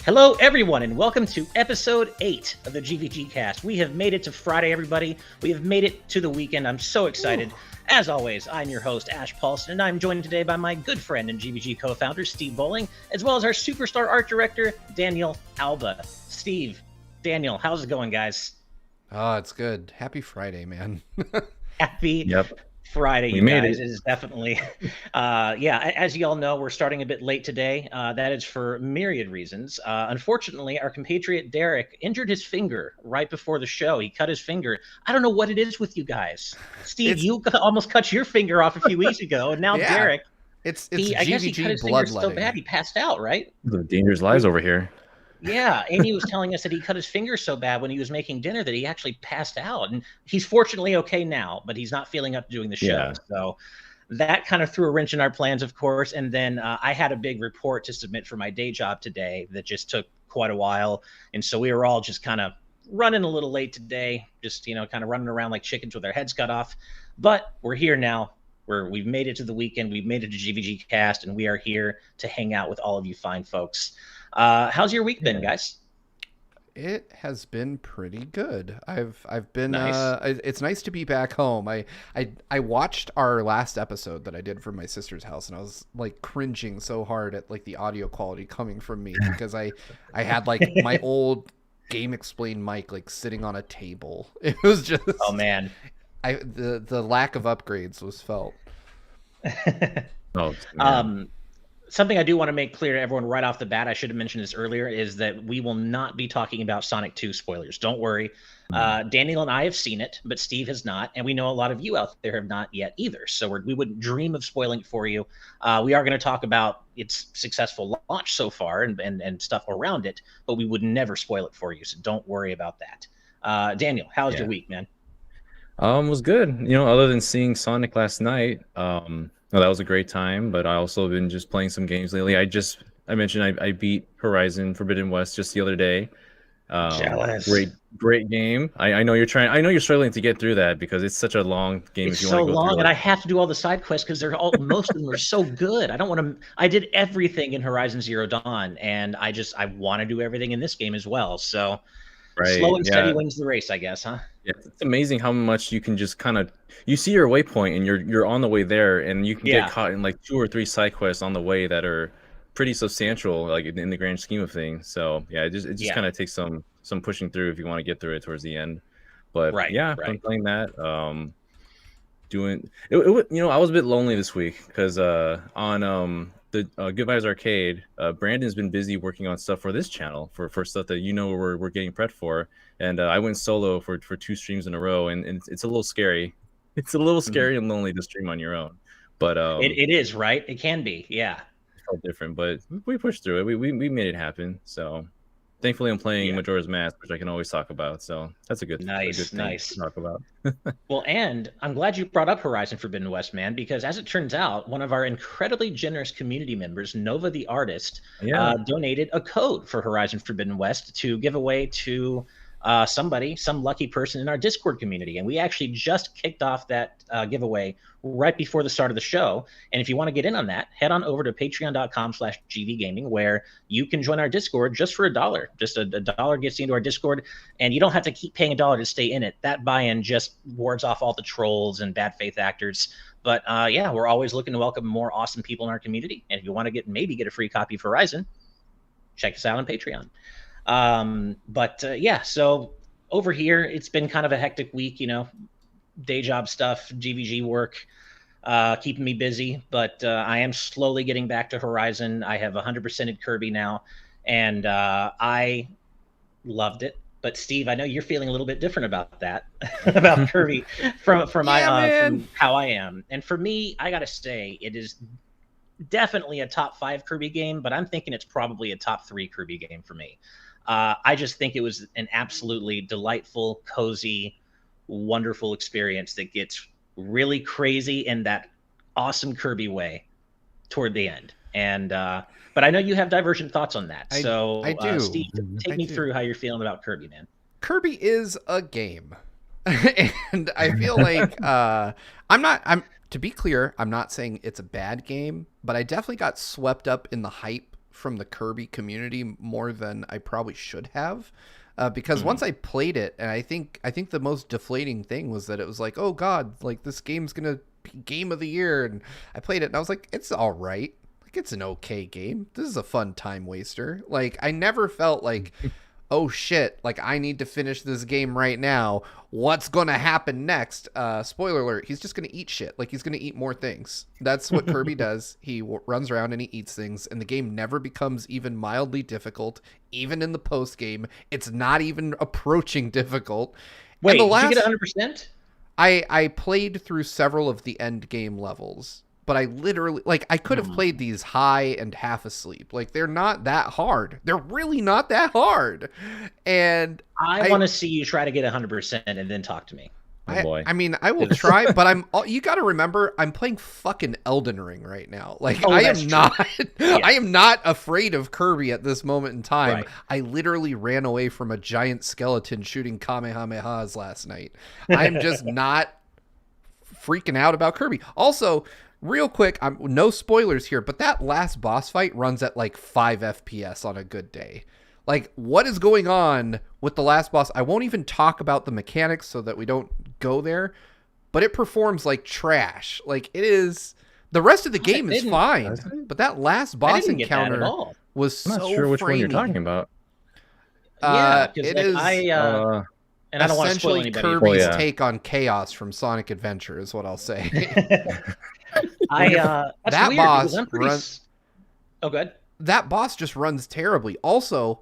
Hello, everyone, and welcome to episode 8 of the GVGCast. We have made it to Friday, everybody. We have made it to the weekend. I'm so excited. Ooh. As always, I'm your host, Ash Paulson, and I'm joined today by my good friend and GVG co-founder, Steve Bowling, as well as our superstar art director, Daniel Alba. Steve, Daniel, how's it going, guys? Oh, it's good. Happy Friday, man. Happy Friday, you guys. It is definitely, as you all know, we're starting a bit late today. That is for myriad reasons. Unfortunately, our compatriot Derek injured his finger right before the show. He cut his finger. I don't know what it is with you guys. Steve, you almost cut your finger off a few weeks ago, and now Derek, I guess he cut his finger so bad he passed out, right? The dangerous lies over here. Yeah, Amy was telling us that he cut his finger so bad when he was making dinner that he actually passed out. And he's fortunately okay now, but he's not feeling up to doing the show. Yeah. So that kind of threw a wrench in our plans, of course. And then I had a big report to submit for my day job today that just took quite a while. And so we were all just kind of running a little late today, just, kind of running around like chickens with our heads cut off. But we're here now. We've made it to the weekend. We've made it to GVGcast, and we are here to hang out with all of you fine folks. How's your week been, guys? It has been pretty good. I've been nice. It's nice to be back home. I watched our last episode that I did from my sister's house, and I was like cringing so hard at like the audio quality coming from me because I had like my old Game Explain mic like sitting on a table. It was just oh man. The lack of upgrades was felt. Something I do want to make clear to everyone right off the bat, I should have mentioned this earlier, is that we will not be talking about Sonic 2 spoilers. Don't worry. Daniel and I have seen it, but Steve has not, and we know a lot of you out there have not yet either. So we wouldn't dream of spoiling it for you. We are going to talk about its successful launch so far and stuff around it, but we would never spoil it for you, so don't worry about that. Daniel, how's your week, man? It was good. Other than seeing Sonic last night, that was a great time. But I also been just playing some games lately. I mentioned I beat Horizon Forbidden West just the other day. Jealous. Great game. I know you're trying. I know you're struggling to get through that because it's such a long game. It's so long, and I have to do all the side quests because most of them are so good. I don't want to. I did everything in Horizon Zero Dawn, and I want to do everything in this game as well. So. Right. Slow and steady wins the race, I guess, huh? Yeah, it's amazing how much you can just kind of you see your waypoint and you're on the way there, and you can get caught in like 2 or 3 side quests on the way that are pretty substantial, like in the grand scheme of things. So it just kind of takes some pushing through if you want to get through it towards the end. But I'm playing that. Doing it, I was a bit lonely this week because on the Good Vibes Arcade, Brandon's been busy working on stuff for this channel for stuff that we're getting prepped for, and I went solo for 2 streams in a row, and it's a little scary. It's a little scary and lonely to stream on your own, but it is, right? It can be, yeah. It felt different, but we pushed through it. We made it happen. So thankfully, I'm playing Majora's Mask, which I can always talk about. So that's a good thing to talk about. Well, and I'm glad you brought up Horizon Forbidden West, man, because as it turns out, one of our incredibly generous community members, Nova the Artist, donated a code for Horizon Forbidden West to give away to some lucky person in our Discord community. And we actually just kicked off that giveaway right before the start of the show. And if you want to get in on that, head on over to patreon.com/gvgaming, where you can join our Discord just for $1. Just a $1 gets you into our Discord, and you don't have to keep paying $1 to stay in it. That buy-in just wards off all the trolls and bad faith actors. But we're always looking to welcome more awesome people in our community. And if you want to get a free copy of Horizon, check us out on Patreon. So over here, it's been kind of a hectic week, day job stuff, GVG work, keeping me busy, but I am slowly getting back to Horizon. I have 100%ed Kirby now, and I loved it. But Steve, I know you're feeling a little bit different about that, about Kirby from how I am. And for me, I gotta say, it is definitely a top 5 Kirby game, but I'm thinking it's probably a top 3 Kirby game for me. I just think it was an absolutely delightful, cozy, wonderful experience that gets really crazy in that awesome Kirby way toward the end. And but I know you have divergent thoughts on that. I do. Steve, take me through how you're feeling about Kirby, man. Kirby is a game. And I feel like to be clear, I'm not saying it's a bad game, but I definitely got swept up in the hype from the Kirby community more than I probably should have. Because once I played it, and I think the most deflating thing was that it was like, oh God, like this game's gonna be game of the year, and I played it and I was like, it's all right, like it's an okay game. This is a fun time waster. Like I never felt like, oh shit, like I need to finish this game right now. What's gonna happen next? Spoiler alert, he's just gonna eat shit. Like he's gonna eat more things. That's what Kirby does. He runs around and he eats things, and the game never becomes even mildly difficult. Even in the post game, it's not even approaching difficult. Wait, did you get 100%? I played through several of the end game levels, but I literally, like, I could have played these high and half asleep. Like, they're not that hard. They're really not that hard. And I want to see you try to get 100% and then talk to me. Oh boy. I mean, I will try, but you got to remember, I'm playing fucking Elden Ring right now. Like, I am not afraid of Kirby at this moment in time. Right. I literally ran away from a giant skeleton shooting Kamehamehas last night. I'm just not freaking out about Kirby. Also, real quick, no spoilers here, but that last boss fight runs at like 5 FPS on a good day. Like, what is going on with the last boss? I won't even talk about the mechanics so that we don't go there, but it performs like trash. Like, it is... The rest of the game is fine, but that last boss encounter was so I'm not sure which one you're talking about. Yeah, it is... and I don't want to spoil anybody. Kirby's take on Chaos from Sonic Adventure is what I'll say. That boss runs... Oh, good. That boss just runs terribly. Also,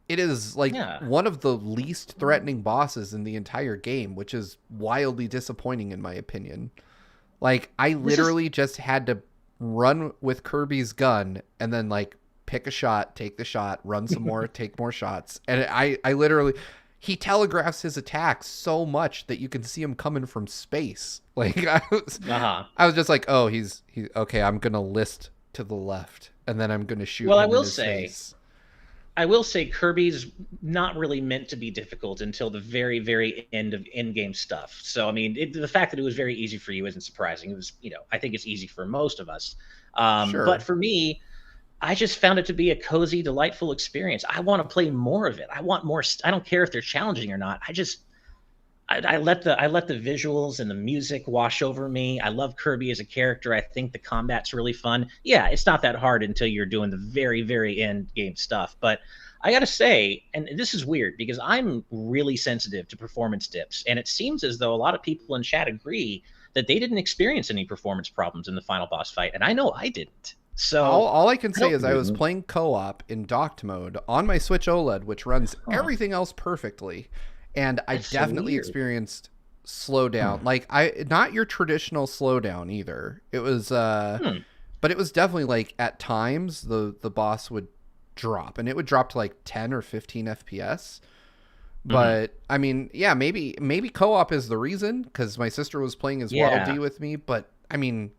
it is like one of the least threatening bosses in the entire game, which is wildly disappointing in my opinion. Like, I literally just had to run with Kirby's gun and then like pick a shot, take the shot, run some more, take more shots. And I literally, he telegraphs his attacks so much that you can see him coming from space. Like I was just like, oh, he's okay. I'm going to list to the left and then I'm going to shoot him in his face. I will say Kirby's not really meant to be difficult until the very, very end of in-game stuff. So, I mean, the fact that it was very easy for you isn't surprising. It was, I think it's easy for most of us. Sure. But for me, I just found it to be a cozy, delightful experience. I want to play more of it. I want more. I don't care if they're challenging or not. I let the visuals and the music wash over me. I love Kirby as a character. I think the combat's really fun. Yeah, it's not that hard until you're doing the very, very end game stuff. But I got to say, and this is weird because I'm really sensitive to performance dips. And it seems as though a lot of people in chat agree that they didn't experience any performance problems in the final boss fight. And I know I didn't. So all I can say is I was playing co-op in docked mode on my Switch OLED, which runs everything else perfectly. And I definitely experienced slowdown. Like, not your traditional slowdown either. It was, but it was definitely like at times the boss would drop, and it would drop to like 10 or 15 FPS. But I mean, yeah, maybe co-op is the reason because my sister was playing as WD with me. But I mean,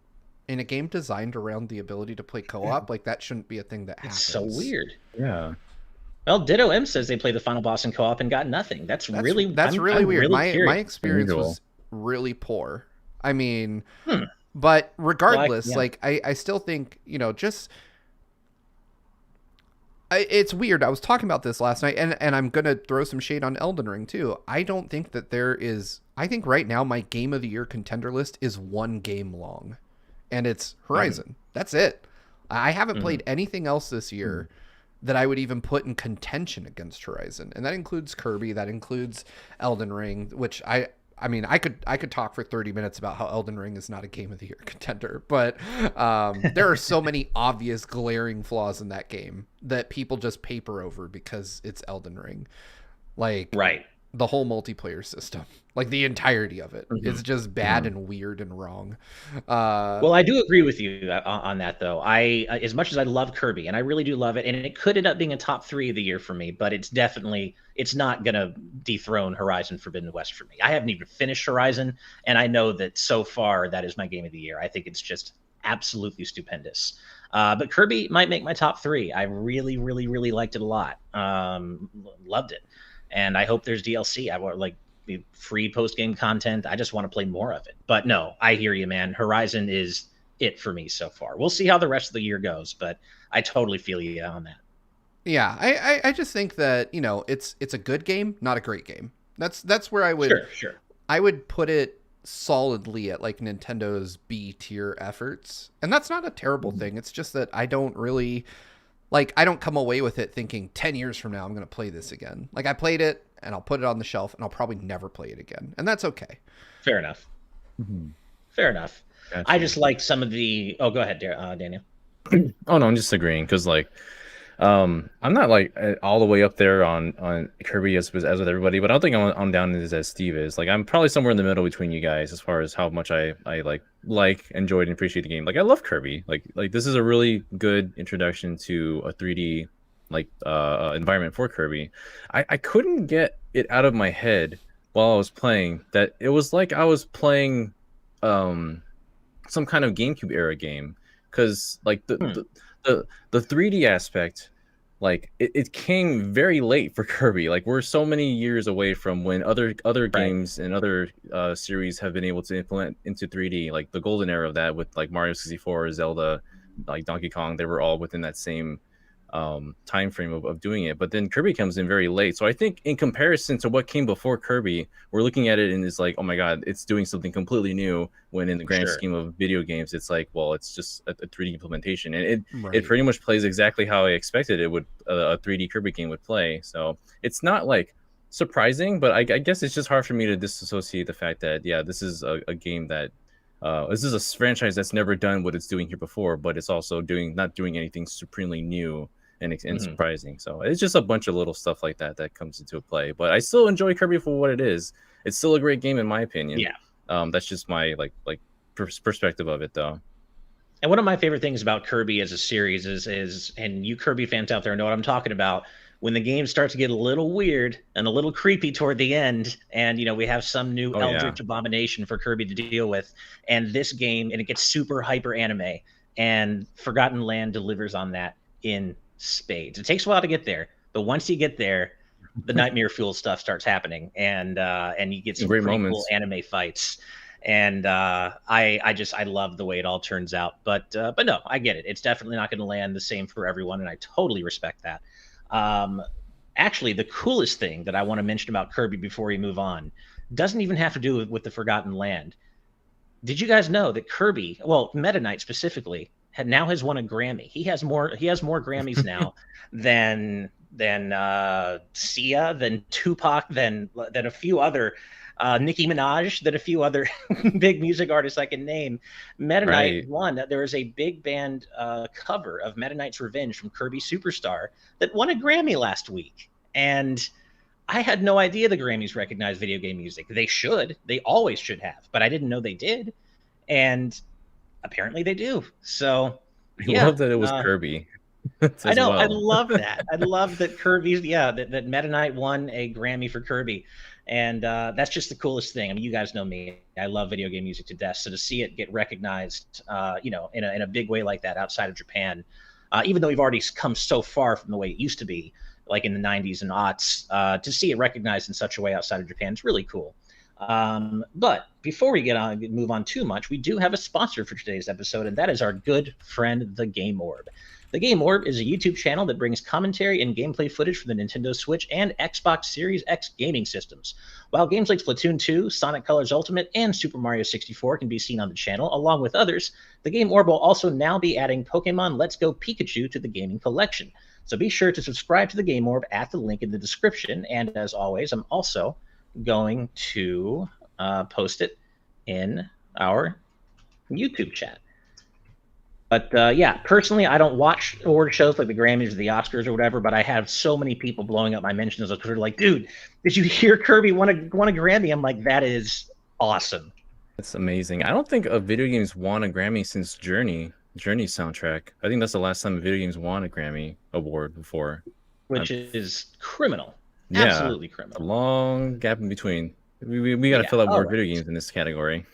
in a game designed around the ability to play co-op, like that shouldn't be a thing that happens. It's so weird. Yeah. Well, Ditto M says they played the final boss in co-op and got nothing. That's really weird. Really my experience was really poor. I mean, but regardless, like I still think, it's weird. I was talking about this last night, and I'm gonna throw some shade on Elden Ring too. I don't think that I think right now my game of the year contender list is one game long, and it's Horizon. That's it. I haven't played anything else this year that I would even put in contention against Horizon. And that includes Kirby, that includes Elden Ring, which I mean, I could talk for 30 minutes about how Elden Ring is not a game of the year contender, but there are so many obvious glaring flaws in that game that people just paper over because it's Elden Ring. Like the whole multiplayer system, like the entirety of it is just bad and weird and wrong. Well, I do agree with you on that, though. As much as I love Kirby, and I really do love it, and it could end up being a top 3 of the year for me, but it's not going to dethrone Horizon Forbidden West for me. I haven't even finished Horizon, and I know that so far that is my game of the year. I think it's just absolutely stupendous. But Kirby might make my top 3. I really, really, really liked it a lot. Loved it. And I hope there's DLC. I want like the free post-game content. I just want to play more of it. But no, I hear you, man. Horizon is it for me so far. We'll see how the rest of the year goes, but I totally feel you on that. Yeah, I just think that, you know, it's a good game, not a great game. That's where Sure. I would put it solidly at like Nintendo's B tier efforts. And that's not a terrible thing. It's just that I don't really like, I don't come away with it thinking 10 years from now I'm going to play this again. Like, I played it and I'll put it on the shelf and I'll probably never play it again. And that's okay. Fair enough. Mm-hmm. Fair enough. Gotcha. I just like some of the go ahead, Daniel. Oh no, I'm just agreeing because like I'm not like all the way up there on Kirby as with everybody, but I don't think I'm down as Steve is. Like, I'm probably somewhere in the middle between you guys as far as how much I enjoyed and appreciate the game. Like, I love Kirby. Like this is a really good introduction to a 3D environment for Kirby. I couldn't get it out of my head while I was playing that it was like I was playing some kind of GameCube era game, because like the 3D aspect, like it came very late for Kirby. Like, we're so many years away from when other games and other series have been able to implement into 3D, like the golden era of that with like Mario 64, Zelda, like Donkey Kong. They were all within that same time frame of doing it, but then Kirby comes in very late. So I think in comparison to what came before Kirby, we're looking at it and it's like, oh my god, it's doing something completely new, when in the grand scheme of video games it's like, well, it's just a 3D implementation, and it pretty much plays exactly how I expected it would, a 3D Kirby game would play. So it's not like surprising, but I guess it's just hard for me to disassociate the fact that, yeah, this is a game that this is a franchise that's never done what it's doing here before, but it's also not doing anything supremely new and surprising. So it's just a bunch of little stuff like that comes into play. But I still enjoy Kirby for what it is. It's still a great game in my opinion. Yeah. That's just my perspective of it, though. And one of my favorite things about Kirby as a series is, and you Kirby fans out there know what I'm talking about, when the game starts to get a little weird and a little creepy toward the end, and we have some new eldritch abomination for Kirby to deal with, and this game, and it gets super hyper anime, and Forgotten Land delivers on that in spades. It takes a while to get there, but once you get there, the nightmare fuel stuff starts happening, and you get some great pretty moments. Cool anime fights. And I love the way it all turns out. But no, I get it. It's definitely not going to land the same for everyone, and I totally respect that. Actually, the coolest thing that I want to mention about Kirby before we move on doesn't even have to do with the Forgotten Land. Did you guys know that Kirby, well, Meta Knight specifically, has won a Grammy? He has more Grammys now than Sia, than Tupac, than a few other Nicki Minaj, than a few other big music artists I can name. Meta Knight won. There was a big band cover of Meta Knight's Revenge from Kirby Superstar that won a Grammy last week. And I had no idea the Grammys recognized video game music. They should. They always should have. But I didn't know they did. And apparently they do. So I love that it was Kirby. I know. Well. I love that. I love that Kirby's, that Meta Knight won a Grammy for Kirby. And that's just the coolest thing. I mean, you guys know me. I love video game music to death. So to see it get recognized, in a big way like that outside of Japan, even though we've already come so far from the way it used to be, like in the 90s and aughts, to see it recognized in such a way outside of Japan is really cool. But before we move on too much, we do have a sponsor for today's episode, and that is our good friend, The Game Orb. The Game Orb is a YouTube channel that brings commentary and gameplay footage for the Nintendo Switch and Xbox Series X gaming systems. While games like Splatoon 2, Sonic Colors Ultimate, and Super Mario 64 can be seen on the channel, along with others, the Game Orb will also now be adding Pokemon Let's Go Pikachu to the gaming collection. So be sure to subscribe to the Game Orb at the link in the description, and as always, I'm also going to post it in our YouTube chat. But personally, I don't watch award shows like the Grammys or the Oscars or whatever, but I have so many people blowing up my mentions on Twitter like, dude, did you hear Kirby won a Grammy? I'm like, that is awesome. That's amazing. I don't think a video game's won a Grammy since Journey's soundtrack. I think that's the last time video games won a Grammy award before. Which is criminal. Yeah, absolutely criminal. A long gap in between. We got to fill out more video games in this category.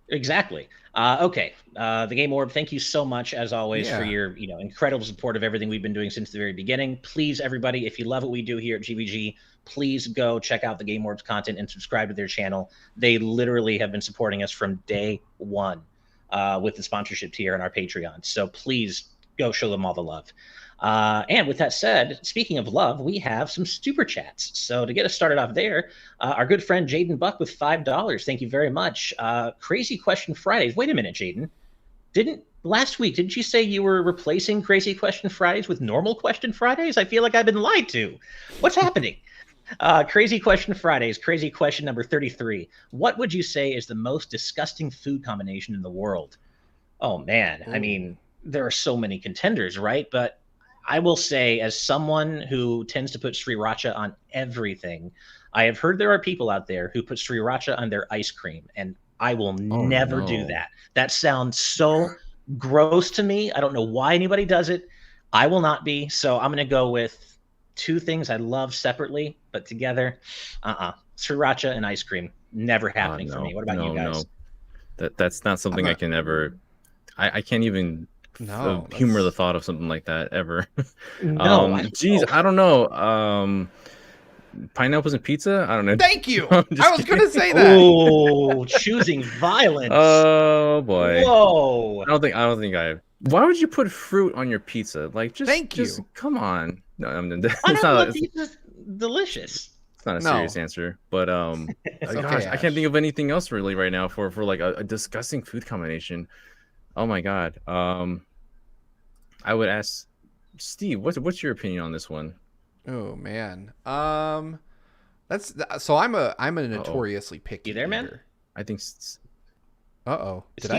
Exactly. Okay. The Game Orb, thank you so much, as always, for your incredible support of everything we've been doing since the very beginning. Please, everybody, if you love what we do here at GVG, please go check out the Game Orb's content and subscribe to their channel. They literally have been supporting us from day one with the sponsorship tier and our Patreon. So please go show them all the love. And with that said, speaking of love, we have some super chats. So to get us started off there, our good friend Jaden Buck with $5. Thank you very much. Crazy Question Fridays. Wait a minute, Jaden. Last week, didn't you say you were replacing Crazy Question Fridays with Normal Question Fridays? I feel like I've been lied to. What's happening? Crazy Question Fridays, crazy question number 33. What would you say is the most disgusting food combination in the world? Oh, man. Ooh. I mean, there are so many contenders, right? But I will say, as someone who tends to put sriracha on everything, I have heard there are people out there who put sriracha on their ice cream, and I will never do that. That sounds so gross to me. I don't know why anybody does it. I will not be. So I'm going to go with two things I love separately, but together, sriracha and ice cream. Never happening for me. What about you guys? No. That's not something I can ever. I can't even humor the thought of something like that ever. No. Geez, I don't know. Pineapples and pizza? I don't know. Thank you. I was going to say that. Oh, choosing violence. Oh boy. Whoa. I don't think I. Why would you put fruit on your pizza? Like, Thank you. Come on. No, Pizza's delicious. It's not a serious answer, but gosh, I can't think of anything else really right now for like a disgusting food combination. Oh my god. I would ask Steve, what's your opinion on this one? Oh man. That's so I'm a notoriously picky. You there, man? eater. I think. Steve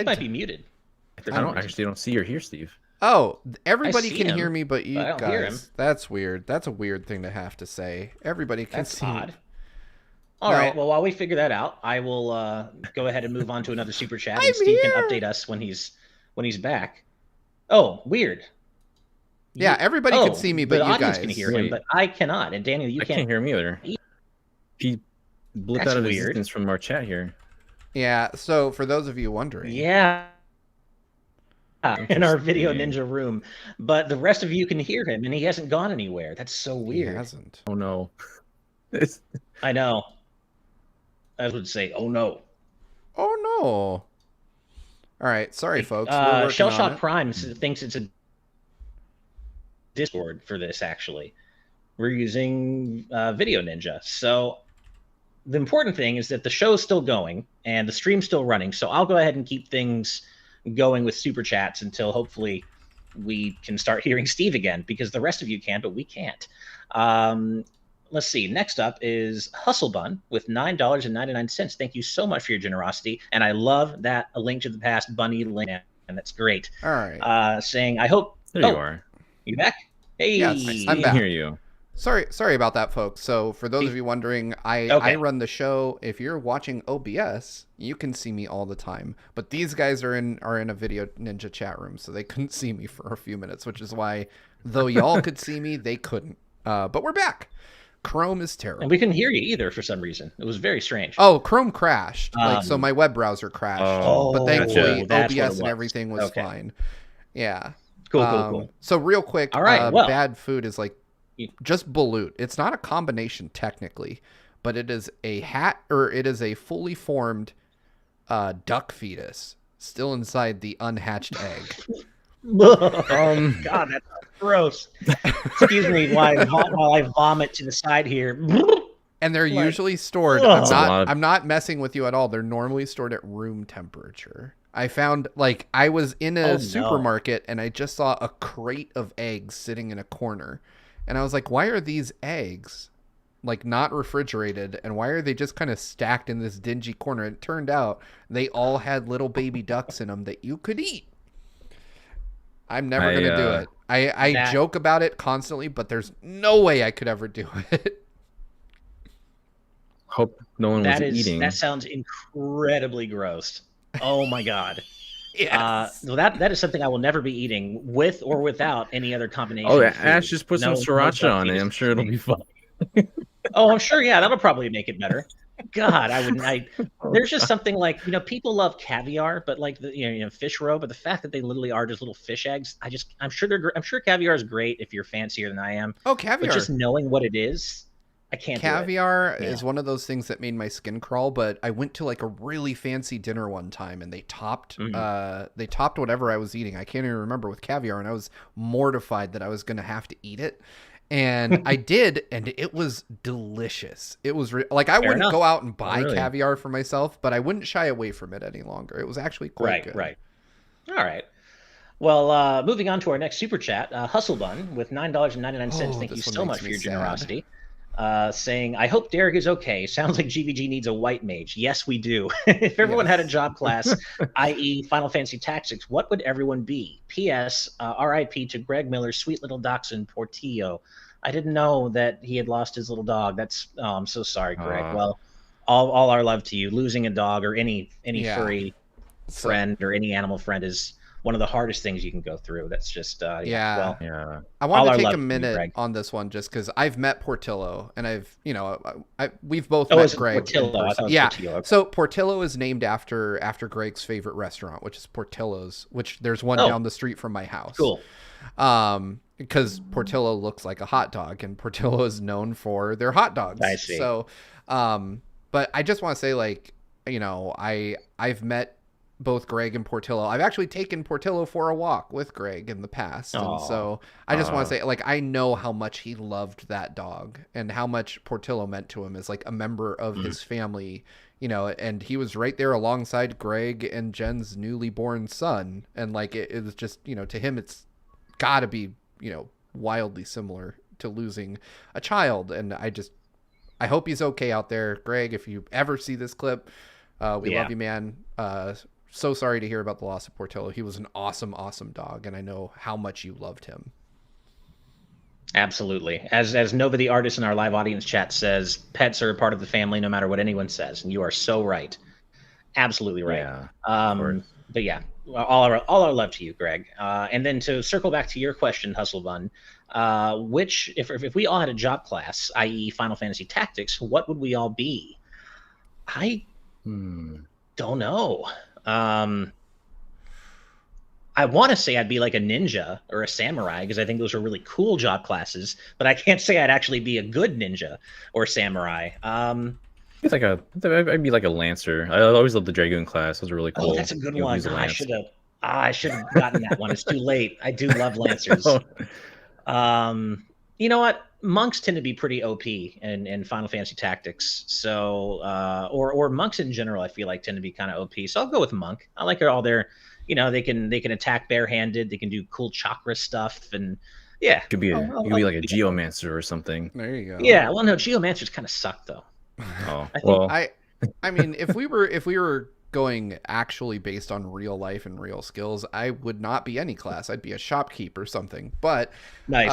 might be muted. I don't see or hear Steve. Oh, everybody can hear me, but you guys. Hear him. That's weird. That's a weird thing to have to say. Everybody can see. Odd. All right. Well, while we figure that out, I will go ahead and move on to another super chat, and Steve can update us when he's back. Oh, weird. Yeah, everybody can see me, but the you audience guys can hear him, but I cannot. And Daniel, you can't hear me either. He blipped out of existence from our chat here. Yeah. So for those of you wondering, in our Video Ninja room, but the rest of you can hear him, and he hasn't gone anywhere. That's so weird. He hasn't. Oh no. I know. I would say, oh no. Oh no. All right. Sorry, folks. Shellshock Prime thinks it's a Discord for this. Actually, we're using Video Ninja. So the important thing is that the show's still going and the stream's still running. So I'll go ahead and keep things going with super chats until hopefully we can start hearing Steve again, because the rest of you can, but we can't. Let's see. Next up is Hustle Bun with $9.99. Thank you so much for your generosity. And I love that A Link to the Past bunny link. And that's great. All right. Saying, I hope. There you are. You back? Hey. Yes, I'm back. I hear you. Sorry about that, folks. So for those of you wondering, I run the show. If you're watching OBS, you can see me all the time. But these guys are in a Video Ninja chat room, so they couldn't see me for a few minutes, which is why, though y'all could see me, they couldn't. But we're back. Chrome is terrible. And we couldn't hear you either for some reason. It was very strange. Oh, Chrome crashed. so my web browser crashed. But thankfully, OBS and everything was fine. Yeah. Cool. So real quick, all right, bad food is like just balut. It's not a combination technically, but it is a fully formed duck fetus still inside the unhatched egg. God, that's gross. Excuse me while I vomit to the side here. And they're usually stored. I'm not messing with you at all. They're normally stored at room temperature. I found, I was in a supermarket and I just saw a crate of eggs sitting in a corner. And I was like, why are these eggs not refrigerated? And why are they just kind of stacked in this dingy corner? And it turned out they all had little baby ducks in them that you could eat. I'm never going to do it. I joke about it constantly, but there's no way I could ever do it. Hope no one was eating. That sounds incredibly gross. Oh my God. Yes. Well, that is something I will never be eating with or without any other combination. Oh, Ash, just put some sriracha on it. I'm sure it'll be fun. Oh, I'm sure. Yeah, that'll probably make it better. God, I wouldn't. There's just something people love caviar, but fish roe. But the fact that they literally are just little fish eggs, I'm sure caviar is great if you're fancier than I am. Oh, caviar! But just knowing what it is, I can't. Caviar is one of those things that made my skin crawl, but I went to like a really fancy dinner one time and they topped whatever I was eating. I can't even remember with caviar, and I was mortified that I was going to have to eat it. And I did, and it was delicious. It was like I wouldn't go out and buy caviar for myself, but I wouldn't shy away from it any longer. It was actually quite good. Right. All right. Well, moving on to our next super chat, Hustlebun with $9.99. Thank you so much for your generosity. Saying, I hope Derek is okay. Sounds like GVG needs a white mage. Yes, we do. If everyone had a job class, i.e. Final Fantasy Tactics, what would everyone be? P.S. R.I.P. to Greg Miller's sweet little dachshund, Portillo. I didn't know that he had lost his little dog. I'm so sorry, Greg. Well, all our love to you. Losing a dog or any furry friend or any animal friend is one of the hardest things you can go through. That's just I want to take a minute on this one just because I've met Portillo, and we've both met Greg. Portillo. Portillo. So Portillo is named after Greg's favorite restaurant, which is Portillo's, which there's one down the street from my house. Cool. Because Portillo looks like a hot dog, and Portillo is known for their hot dogs. I see. So, but I just want to say, like, I've met both Greg and Portillo. I've actually taken Portillo for a walk with Greg in the past. And so I just want to say, like, I know how much he loved that dog and how much Portillo meant to him as like a member of his family, and he was right there alongside Greg and Jen's newly born son. And like, it was just, to him, it's gotta be, wildly similar to losing a child. And I hope he's okay out there. Greg, if you ever see this clip, we love you, man. So sorry to hear about the loss of Portillo. He was an awesome, awesome dog, and I know how much you loved him. Absolutely. As Nova the artist in our live audience chat says, pets are a part of the family no matter what anyone says, and you are so right. Absolutely right. Yeah, but yeah, all our love to you, Greg. And then to circle back to your question, Hustlebun, which if we all had a job class, i.e. Final Fantasy Tactics, what would we all be? I don't know. I want to say I'd be like a ninja or a samurai because I think those are really cool job classes, but I can't say I'd actually be a good ninja or samurai. I'd be like a lancer. I always loved the dragoon class. Those are really cool. Oh, that's a good one. I should have gotten that one. It's too late. I do love lancers. You know what? Monks tend to be pretty OP in Final Fantasy Tactics, so or monks in general, I feel like tend to be kind of OP. So I'll go with monk. I like all their, they can attack barehanded. They can do cool chakra stuff, and yeah, could be like a geomancer or something. There you go. Yeah, well, no, geomancers kind of suck though. I mean, if we were going actually based on real life and real skills, I would not be any class. I'd be a shopkeep or something. But nice.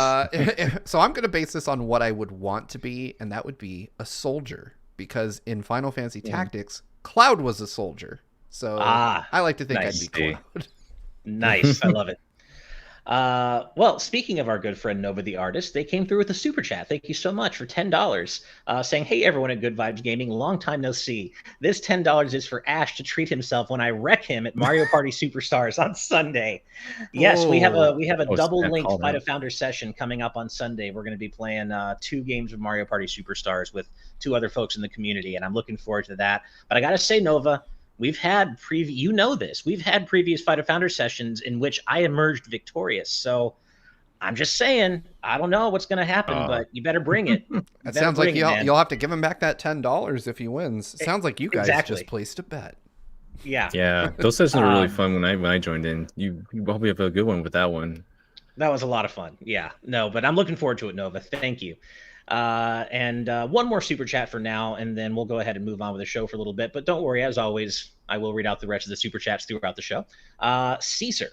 So I'm going to base this on what I would want to be, and that would be a soldier, because in Final Fantasy Tactics, Cloud was a soldier. So I like to think I'd be Cloud. Nice. I love it. Well, speaking of our good friend Nova the artist, they came through with a super chat. Thank you so much for $10, saying, hey, everyone at Good Vibes Gaming, long time no see. This $10 is for Ash to treat himself when I wreck him at Mario Party Superstars on Sunday. Yes, we have a double-linked Fight of Founders session coming up on Sunday. We're going to be playing 2 games of Mario Party Superstars with 2 other folks in the community, and I'm looking forward to that. But I got to say, Nova, we've had we've had previous Fight of Founders sessions in which I emerged victorious. So I'm just saying, I don't know what's going to happen, but you better bring it. That sounds like you'll have to give him back that $10 if he wins. It sounds like you guys just placed a bet. Yeah. Those sessions were really fun when I joined in. You probably have a good one with that one. That was a lot of fun. Yeah, no, but I'm looking forward to it, Nova. Thank you. And one more super chat for now, and then we'll go ahead and move on with the show for a little bit. But don't worry, as always, I will read out the rest of the super chats throughout the show. Caesar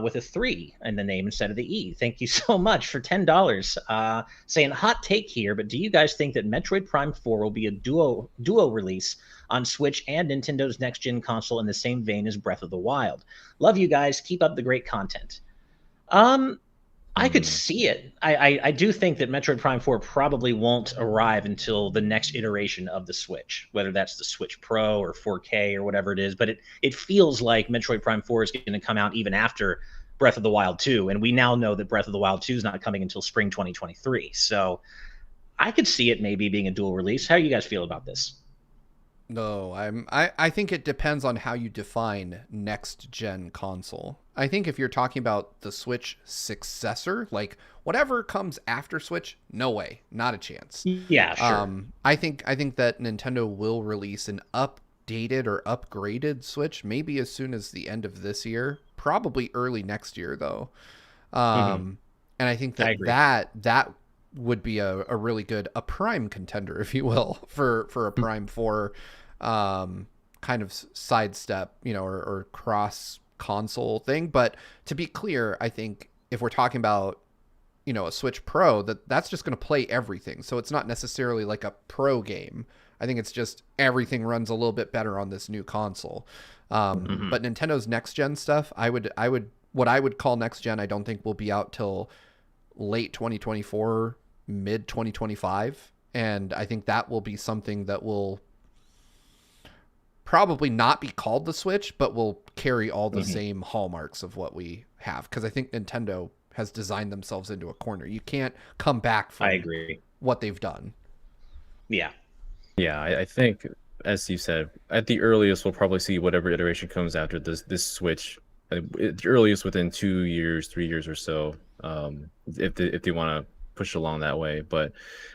with a 3 in the name instead of the E. Thank you so much for $10. Saying hot take here, but do you guys think that Metroid Prime 4 will be a duo release on Switch and Nintendo's next gen console in the same vein as Breath of the Wild? Love you guys. Keep up the great content. I could see it. I do think that Metroid Prime 4 probably won't arrive until the next iteration of the Switch, whether that's the Switch Pro or 4K or whatever it is. But it feels like Metroid Prime 4 is going to come out even after Breath of the Wild 2. And we now know that Breath of the Wild 2 is not coming until spring 2023. So I could see it maybe being a dual release. How do you guys feel about this? No, I think it depends on how you define next gen console. I think if you're talking about the Switch successor, like whatever comes after Switch, no way, not a chance. Yeah, sure. I think that Nintendo will release an updated or upgraded Switch maybe as soon as the end of this year, probably early next year though. And I think that would be a really good, a prime contender, if you will, for a Prime 4 kind of sidestep, or cross console thing. But to be clear, I think if we're talking about, a Switch Pro, that's just going to play everything. So it's not necessarily like a pro game. I think it's just everything runs a little bit better on this new console. But Nintendo's next gen stuff, what I would call next gen, I don't think will be out till late 2024, mid 2025. And I think that will be something that will probably not be called the Switch, but will carry all the same hallmarks of what we have. Because I think Nintendo has designed themselves into a corner. You can't come back from what they've done. Yeah. Yeah, I think, as you said, at the earliest, we'll probably see whatever iteration comes after this Switch. At the earliest within 2 years, 3 years or so, if they want to push along that way. But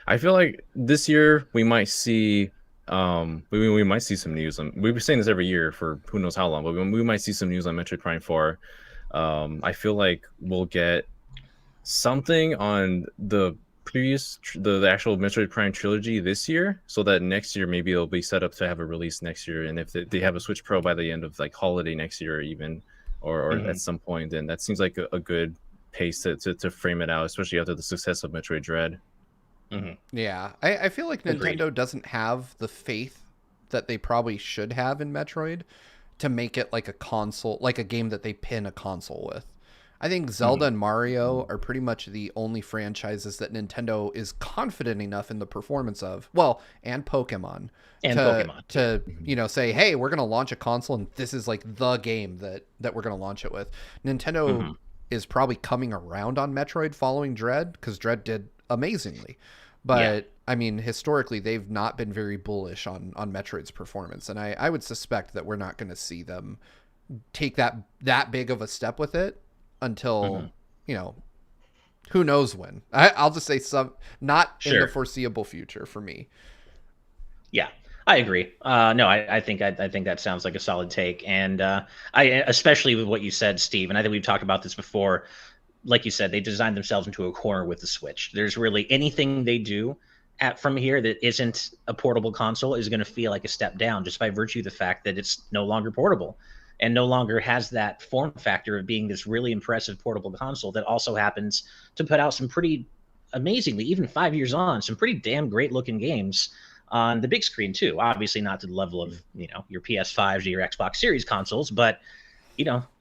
I feel like this year we might see we might see some news. We've been saying this every year for who knows how long, but we might see some news on Metroid Prime 4. I feel like we'll get something on the actual Metroid Prime trilogy this year, so that next year maybe it'll be set up to have a release next year. And if they have a Switch Pro by the end of like holiday next year, or even or at some point, then that seems like a good pace to frame it out, especially after the success of Metroid Dread. Yeah, I feel like Nintendo doesn't have the faith that they probably should have in Metroid to make it like a console, like a game that they pin a console with. I think Zelda and Mario are pretty much the only franchises that Nintendo is confident enough in the performance of. Well, and Pokemon. To say, hey, we're going to launch a console and this is like the game that we're going to launch it with. Nintendo is probably coming around on Metroid following Dread, because Dread did amazingly. But I mean, historically, they've not been very bullish on Metroid's performance. And I would suspect that we're not going to see them take that big of a step with it until, who knows when. I'll just say not in the foreseeable future for me. Yeah, I agree. No, I think that sounds like a solid take. And I especially with what you said, Steve, and I think we've talked about this before. Like you said, they designed themselves into a corner with the Switch. There's really anything they do from here that isn't a portable console is going to feel like a step down, just by virtue of the fact that it's no longer portable and no longer has that form factor of being this really impressive portable console that also happens to put out some pretty amazingly, even 5 years on, some pretty damn great looking games on the big screen too. Obviously not to the level of, your PS5s or your Xbox Series consoles, but,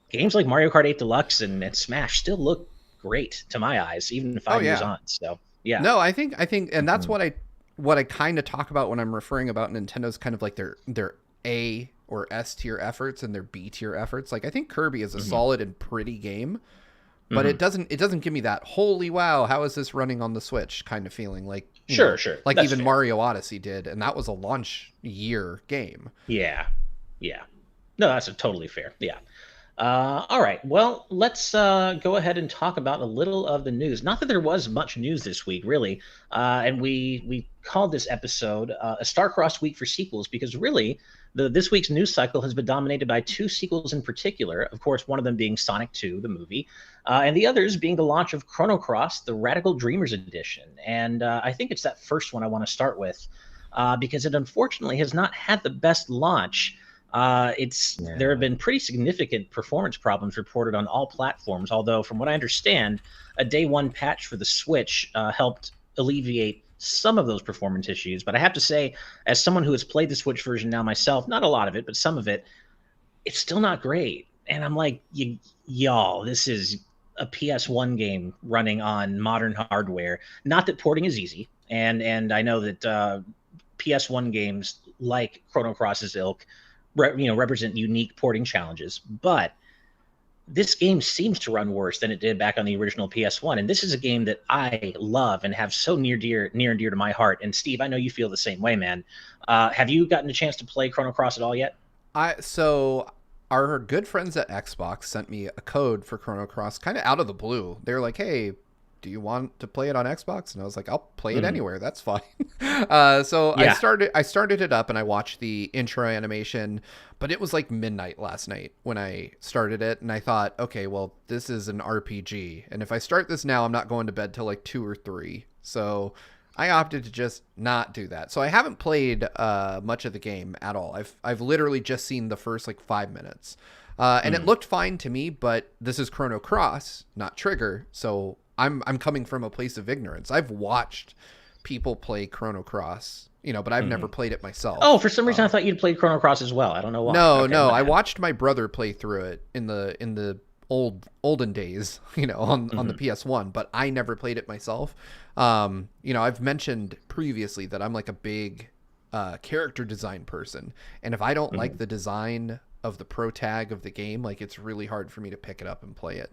games like Mario Kart 8 Deluxe and Smash still look great to my eyes, even 5 years on. So, yeah. No, I think, and that's what I kind of talk about when I'm referring about Nintendo's kind of like their A or S tier efforts and their B tier efforts. Like, I think Kirby is a solid and pretty game, but it doesn't give me that holy wow, how is this running on the Switch kind of feeling. Like, sure. Like That's even fair. Mario Odyssey did, and that was a launch year game. Yeah. No, that's totally fair. Yeah. All right. Well, let's go ahead and talk about a little of the news. Not that there was much news this week, really. And we called this episode a star-crossed week for sequels, because really this week's news cycle has been dominated by two sequels in particular. Of course, one of them being Sonic 2, the movie, and the others being the launch of Chrono Cross, the Radical Dreamers Edition. And I think it's that first one I want to start with, because it unfortunately has not had the best launch. There have been pretty significant performance problems reported on all platforms, although from what I understand, a day one patch for the Switch helped alleviate some of those performance issues. But I have to say, as someone who has played the Switch version now myself, not a lot of it, but some of it, it's still not great. And I'm like, y'all, this is a PS1 game running on modern hardware. Not that porting is easy, and I know that PS1 games like Chrono Cross's ilk represent unique porting challenges, but this game seems to run worse than it did back on the original PS1. And this is a game that I love and have so near and dear to my heart. And Steve, I know you feel the same way, man. Have you gotten a chance to play Chrono Cross at all yet? So our good friends at Xbox sent me a code for Chrono Cross kind of out of the blue. They were like, "Hey, do you want to play it on Xbox?" And I was like, "I'll play it anywhere. That's fine." So yeah. I started it up and I watched the intro animation, but it was like midnight last night when I started it, and I thought, okay, well, this is an RPG, and if I start this now, I'm not going to bed till like 2 or 3. So I opted to just not do that. So I haven't played much of the game at all. I've literally just seen the first like 5 minutes, and it looked fine to me. But this is Chrono Cross, not Trigger, so I'm coming from a place of ignorance. I've watched people play Chrono Cross, but I've never played it myself. Oh, for some reason I thought you'd played Chrono Cross as well. I don't know why. No, I watched my brother play through it in the olden days, on the PS1, but I never played it myself. I've mentioned previously that I'm like a big character design person, and if I don't like the design of the pro tag of the game, like, it's really hard for me to pick it up and play it.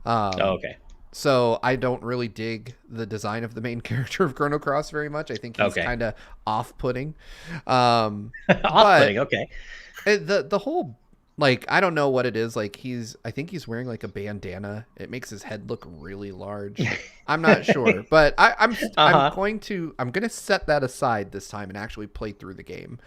Okay. So I don't really dig the design of the main character of Chrono Cross very much. I think he's kind of off-putting. Off-putting, okay. The whole, like, I don't know what it is. Like, I think he's wearing like a bandana. It makes his head look really large. I'm not sure, but I'm going to set that aside this time and actually play through the game.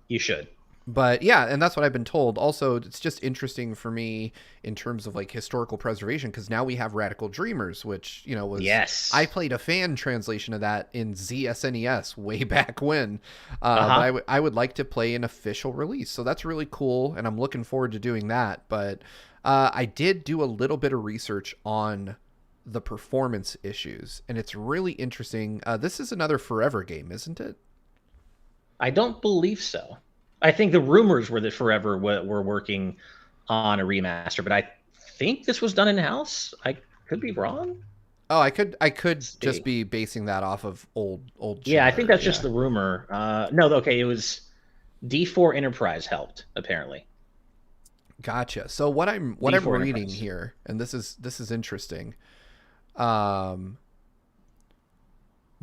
You should. But yeah, and that's what I've been told. Also, it's just interesting for me in terms of like historical preservation, because now we have Radical Dreamers, which, was... Yes. I played a fan translation of that in ZSNES way back when. But I would like to play an official release. So that's really cool, and I'm looking forward to doing that. But I did do a little bit of research on the performance issues, and it's really interesting. This is another Forever game, isn't it? I don't believe so. I think the rumors were that Forever were working on a remaster, but I think this was done in-house. I could be wrong. Oh, I could just be basing that off of old. Yeah, I think that's just the rumor. No, okay, it was D4 Enterprise helped, apparently. Gotcha. So what I'm reading here, and this is interesting.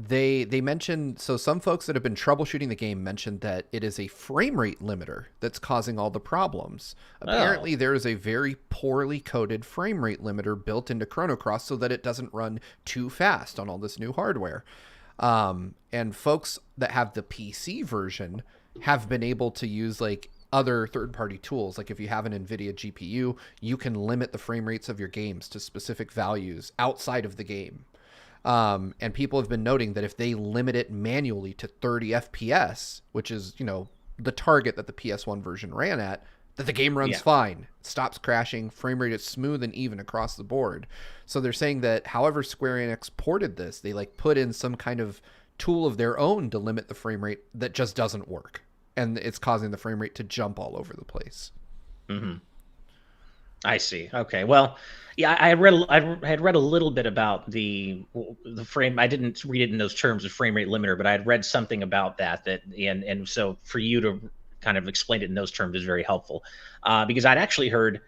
They mentioned, so some folks that have been troubleshooting the game mentioned that it is a frame rate limiter that's causing all the problems. Apparently, there is a very poorly coded frame rate limiter built into Chrono Cross so that it doesn't run too fast on all this new hardware. And folks that have the PC version have been able to use like other third-party tools. Like if you have an NVIDIA GPU, you can limit the frame rates of your games to specific values outside of the game. And people have been noting that if they limit it manually to 30 FPS, which is, the target that the PS1 version ran at, that the game runs fine, stops crashing, frame rate is smooth and even across the board. So they're saying that however Square Enix ported this, they like put in some kind of tool of their own to limit the frame rate that just doesn't work. And it's causing the frame rate to jump all over the place. Mm-hmm. I see. Okay. Well, yeah, I had read a little bit about the frame. I didn't read it in those terms of frame rate limiter, but I had read something about that and so for you to kind of explain it in those terms is very helpful. Because I'd actually heard,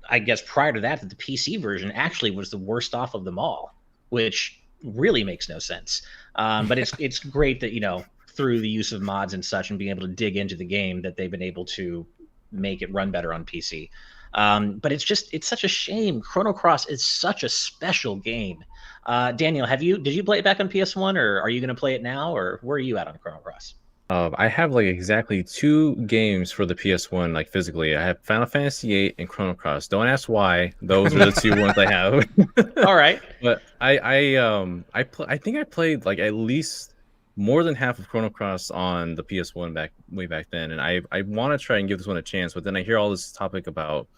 I guess prior to that the PC version actually was the worst off of them all, which really makes no sense. But it's great that, through the use of mods and such and being able to dig into the game, that they've been able to make it run better on PC. But it's such a shame. Chrono Cross is such a special game. Daniel, did you play it back on PS1, or are you going to play it now, or where are you at on Chrono Cross? I have like exactly 2 games for the PS1, like physically. I have Final Fantasy VIII and Chrono Cross. Don't ask why. Those are the 2 ones I have. All right. But I think I played like at least more than half of Chrono Cross on the PS1 way back then, and I want to try and give this one a chance. But then I hear all this topic about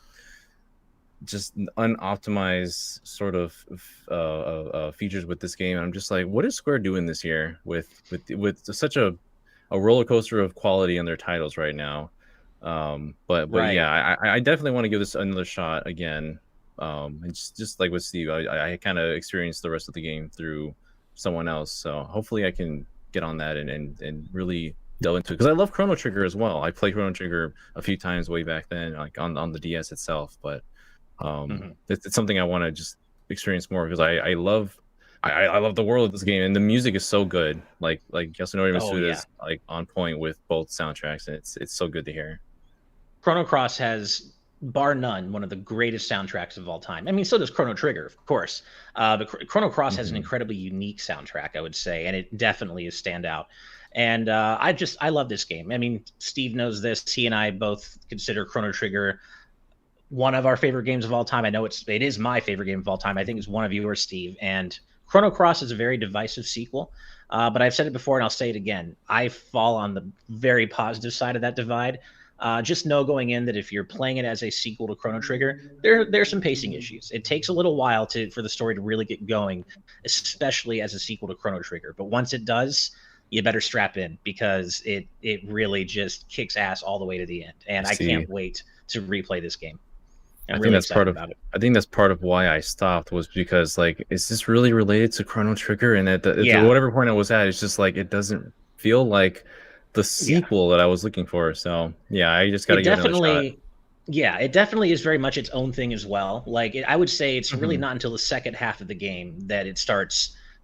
just unoptimized sort of features with this game. I'm just like, what is Square doing this year with such a roller coaster of quality on their titles right now? But right. Yeah, I definitely want to give this another shot again. And just like with Steve, I kind of experienced the rest of the game through someone else, so hopefully I can get on that and really delve into it because I love Chrono Trigger as well. I played Chrono Trigger a few times way back then, like on the DS itself. But it's something I want to just experience more because I love the world of this game, and the music is so good. Like Yasunori Masuda is like on point with both soundtracks, and it's so good to hear. Chrono Cross has, bar none, one of the greatest soundtracks of all time. I mean, so does Chrono Trigger, of course. But Chrono Cross has an incredibly unique soundtrack, I would say, and it definitely is standout. And I love this game. I mean, Steve knows this. He and I both consider Chrono Trigger one of our favorite games of all time. I know it is my favorite game of all time. I think it's one of yours, Steve. And Chrono Cross is a very divisive sequel. But I've said it before, and I'll say it again. I fall on the very positive side of that divide. Just know going in that if you're playing it as a sequel to Chrono Trigger, there's some pacing issues. It takes a little while for the story to really get going, especially as a sequel to Chrono Trigger. But once it does, you better strap in because it really just kicks ass all the way to the end. And I can't wait to replay this game. I think that's part of why I stopped was because like, is this really related to Chrono Trigger? And at whatever point I was at, it's just like it doesn't feel like the sequel that I was looking for. So yeah, I just got to get another shot. Yeah, it definitely is very much its own thing as well. Like I would say it's really not until the second half of the game that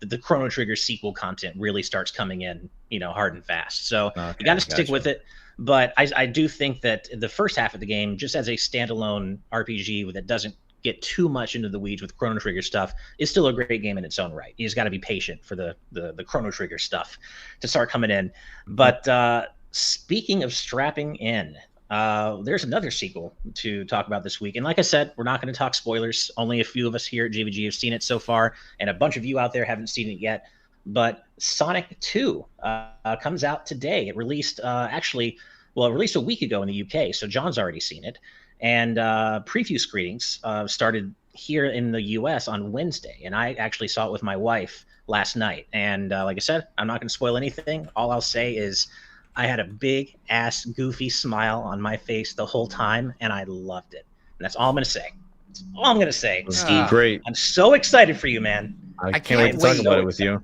the Chrono Trigger sequel content really starts coming in, hard and fast. So you got to stick with it. But I do think that the first half of the game, just as a standalone RPG that doesn't get too much into the weeds with Chrono Trigger stuff, is still a great game in its own right. You just got to be patient for the Chrono Trigger stuff to start coming in. But speaking of strapping in, there's another sequel to talk about this week. And like I said, we're not going to talk spoilers. Only a few of us here at GVG have seen it so far, and a bunch of you out there haven't seen it yet. But Sonic 2 comes out today. It released it released a week ago in the UK, so John's already seen it. And preview screenings started here in the US on Wednesday, and I actually saw it with my wife last night. And like I said, I'm not going to spoil anything. All I'll say is I had a big ass goofy smile on my face the whole time, and I loved it. And that's all I'm going to say. That's all I'm going to say. Steve, great. I'm so excited for you, man. I can't wait to talk about it with you.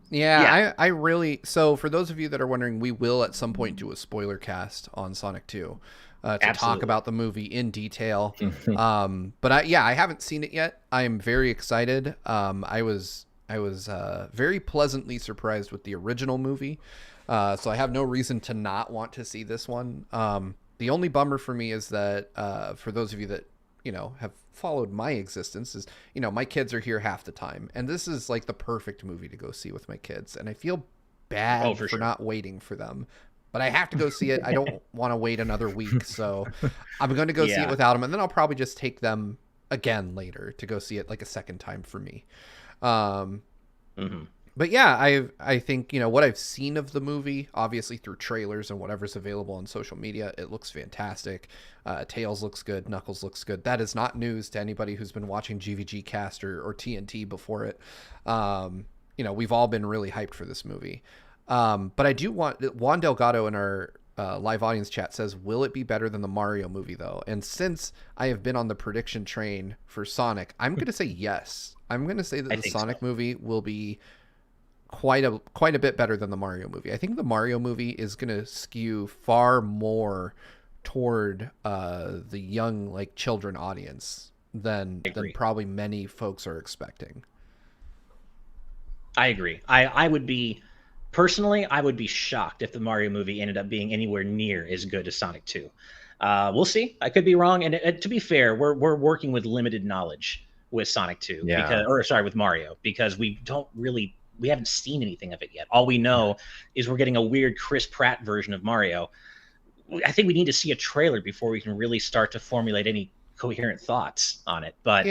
Yeah. I really... So for those of you that are wondering, we will at some point do a spoiler cast on Sonic 2 to talk about the movie in detail. But I haven't seen it yet. I am very excited. I was very pleasantly surprised with the original movie. So I have no reason to not want to see this one. The only bummer for me is that for those of you that, have followed my existence is, my kids are here half the time. And this is like the perfect movie to go see with my kids. And I feel bad for not waiting for them. But I have to go see it. I don't want to wait another week. So I'm going to go see it without them. And then I'll probably just take them again later to go see it like a second time for me. But yeah, I think, what I've seen of the movie, obviously through trailers and whatever's available on social media, it looks fantastic. Tails looks good. Knuckles looks good. That is not news to anybody who's been watching GVGcast or TNT before it. We've all been really hyped for this movie. But I do want... Juan Delgado in our live audience chat says, will it be better than the Mario movie, though? And since I have been on the prediction train for Sonic, I'm going to say yes. I'm going to say that the Sonic movie will be quite a bit better than the Mario movie. I think the Mario movie is going to skew far more toward the young, children audience than probably many folks are expecting. I agree. I would be... Personally, I would be shocked if the Mario movie ended up being anywhere near as good as Sonic 2. We'll see. I could be wrong. And to be fair, we're working with limited knowledge with Sonic 2. With Mario, because we haven't seen anything of it yet. All we know is we're getting a weird Chris Pratt version of Mario. I think we need to see a trailer before we can really start to formulate any coherent thoughts on it. But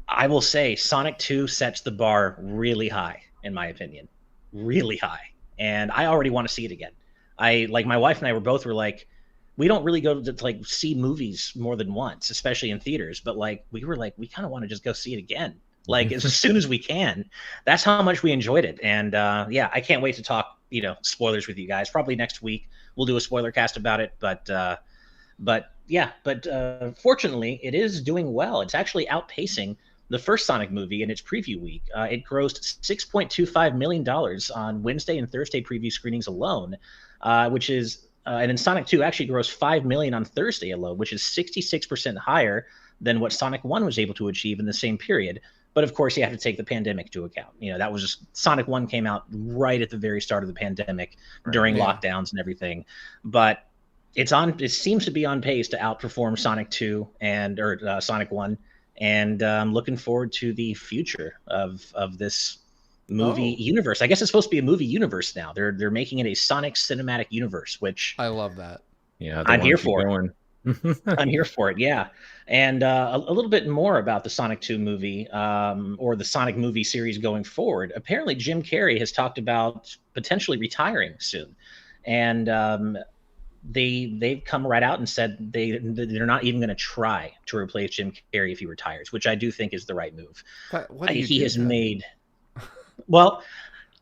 I will say Sonic 2 sets the bar really high, in my opinion. Really high. And I already want to see it again. My wife and I were like, we don't really go to see movies more than once, especially in theaters. But we kind of want to just go see it again. As soon as we can. That's how much we enjoyed it. And I can't wait to talk, spoilers with you guys. Probably next week we'll do a spoiler cast about it. But fortunately it is doing well. It's actually outpacing the first Sonic movie in its preview week. It grossed $6.25 million on Wednesday and Thursday preview screenings alone, which is, and then Sonic 2 actually grossed $5 million on Thursday alone, which is 66% higher than what Sonic 1 was able to achieve in the same period. But of course, you have to take the pandemic into account. That was just Sonic 1 came out right at the very start of the pandemic during lockdowns and everything. But it seems to be on pace to outperform Sonic 2 or Sonic 1. And I'm looking forward to the future of this movie universe. I guess it's supposed to be a movie universe now. They're making it a Sonic cinematic universe, which I love that. Yeah, I'm here for it. I'm here for it. Yeah. And a little bit more about the Sonic 2 movie, or the Sonic movie series going forward. Apparently, Jim Carrey has talked about potentially retiring soon, and they've come right out and said they're not even going to try to replace Jim Carrey if he retires, which I do think is the right move. But what he has made. Well,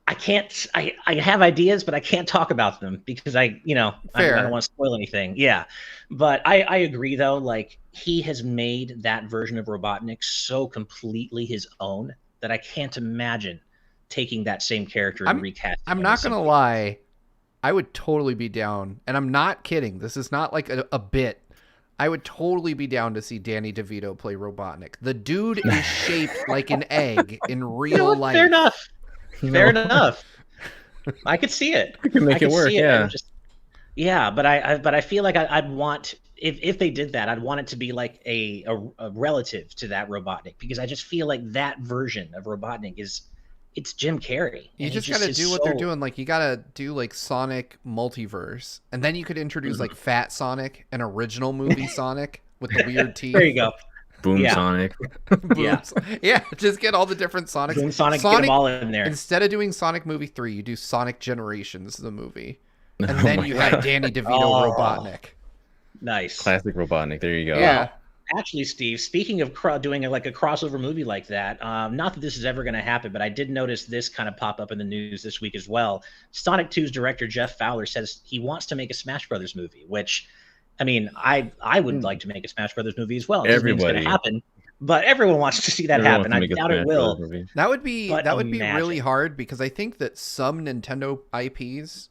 I can't. I have ideas, but I can't talk about them because I don't want to spoil anything. Yeah, but I agree though. Like, he has made that version of Robotnik so completely his own that I can't imagine taking that same character and recasting. I'm not gonna lie. I would totally be down, and I'm not kidding. This is not like a bit. I would totally be down to see Danny DeVito play Robotnik. The dude is shaped like an egg in real life. Fair enough. Fair enough. I could see it. You can make it work. Yeah. But I feel like I'd want, if they did that, I'd want it to be like a relative to that Robotnik, because I just feel like that version of Robotnik it's Jim Carrey. You just got to do what they're doing. Like, you got to do like Sonic multiverse, and then you could introduce like Fat Sonic, an original movie Sonic with the weird teeth. There you go. Boom Sonic. Yeah, just get all the different Sonics. Boom Sonic, get them all in there. Instead of doing Sonic Movie 3, you do Sonic Generations, the movie. And then you have Danny DeVito Robotnik. Nice. Classic Robotnik. There you go. Yeah. Actually, Steve, speaking of doing a crossover movie like that, not that this is ever going to happen, but I did notice this kind of pop up in the news this week as well. Sonic 2's director, Jeff Fowler, says he wants to make a Smash Brothers movie, which, I mean, I would like to make a Smash Brothers movie as well. It's going to happen, but everyone wants to see that happen. I doubt it will. That would be really hard, because I think that some Nintendo IPs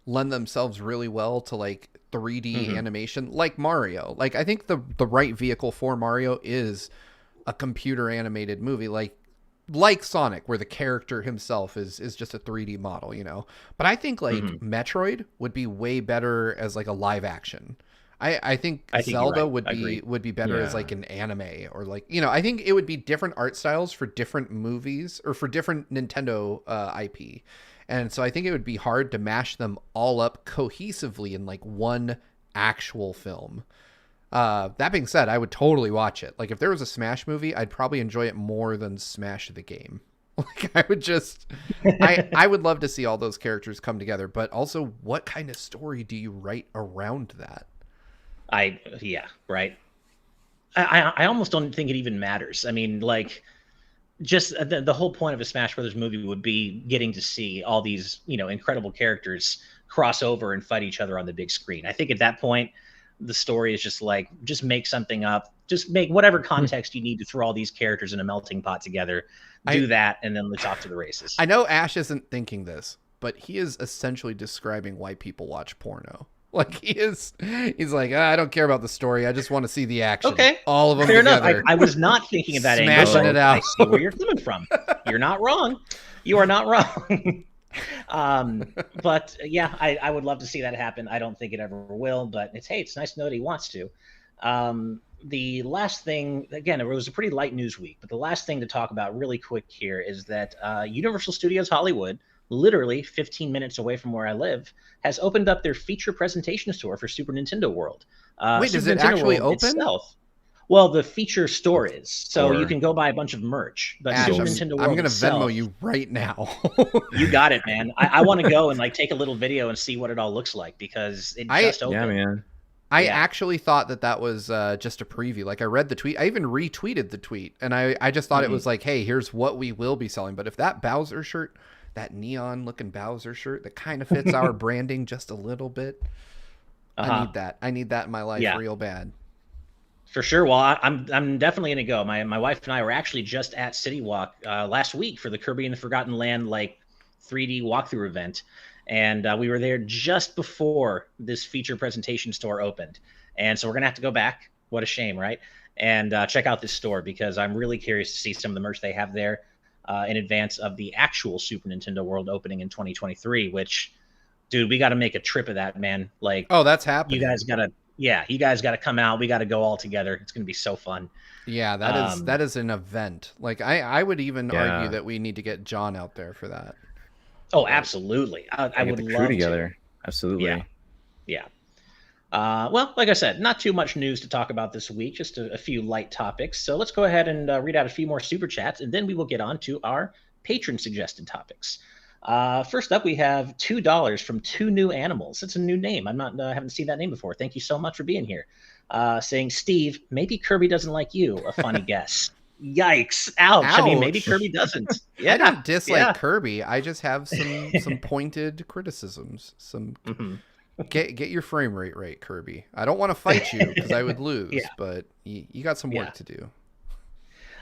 lend themselves really well to like 3D animation, like Mario. Like, I think the right vehicle for Mario is a computer animated movie, like Sonic, where the character himself is just a 3D model, But I think like Metroid would be way better as like a live action. I think Zelda would be better as like an anime, or like, I think it would be different art styles for different movies or for different Nintendo IP. And so I think it would be hard to mash them all up cohesively in like one actual film. That being said, I would totally watch it. Like, if there was a Smash movie, I'd probably enjoy it more than Smash the game. Like, I would just, I would love to see all those characters come together. But also, what kind of story do you write around that? Right. I almost don't think it even matters. I mean, like, just the whole point of a Smash Brothers movie would be getting to see all these, incredible characters cross over and fight each other on the big screen. I think at that point, the story is just make something up, just make whatever context you need to throw all these characters in a melting pot together, do that, and then let's off to the races. I know Ash isn't thinking this, but he is essentially describing why people watch porno. Like, he's like, I don't care about the story. I just want to see the action. Okay. All of them Fair together. Enough. I was not thinking of that angle. Smashing it out. I see where you're coming from. You're not wrong. You are not wrong. But yeah, I would love to see that happen. I don't think it ever will, but it's nice to know that he wants to. The last thing, again, it was a pretty light news week, but the last thing to talk about really quick here is that Universal Studios Hollywood, literally 15 minutes away from where I live, has opened up their feature presentation store for Super Nintendo World. Wait, does it actually open? Itself, well, the feature store is, so you can go buy a bunch of merch. But Ash, Super Nintendo World I'm going to itself, Venmo you right now. You got it, man. I want to go and like take a little video and see what it all looks like, because it just opened. Yeah, man. I actually thought that was just a preview. Like, I read the tweet. I even retweeted the tweet, and I just thought it was like, hey, here's what we will be selling. But if that Bowser shirt, that neon-looking Bowser shirt that kind of fits our branding just a little bit, I need that. I need that in my life real bad. For sure. Well, I'm definitely gonna go. My wife and I were actually just at City Walk last week for the Kirby and the Forgotten Land 3D walkthrough event, and we were there just before this feature presentation store opened, and so we're gonna have to go back. What a shame, right? And check out this store because I'm really curious to see some of the merch they have there in advance of the actual Super Nintendo World opening in 2023. Which, dude, we got to make a trip of that, man. Oh, that's happening. You guys got to come out. We got to go all together. It's going to be so fun. Yeah, that is an event. I would even argue that we need to get John out there for that. Oh, absolutely. I would the love crew together. To. Absolutely. Yeah. Well, like I said, not too much news to talk about this week, just a few light topics. So let's go ahead and read out a few more super chats, and then we will get on to our patron suggested topics. First up, we have $2 from Two New Animals. It's a new name. Haven't seen that name before. Thank you so much for being here. Saying, Steve, maybe Kirby doesn't like you. A funny guess. Yikes! Ouch! I mean, maybe Kirby doesn't. Yeah, I don't dislike Kirby. I just have some pointed criticisms. Get your frame rate right, Kirby. I don't want to fight you because I would lose, but you got some work to do.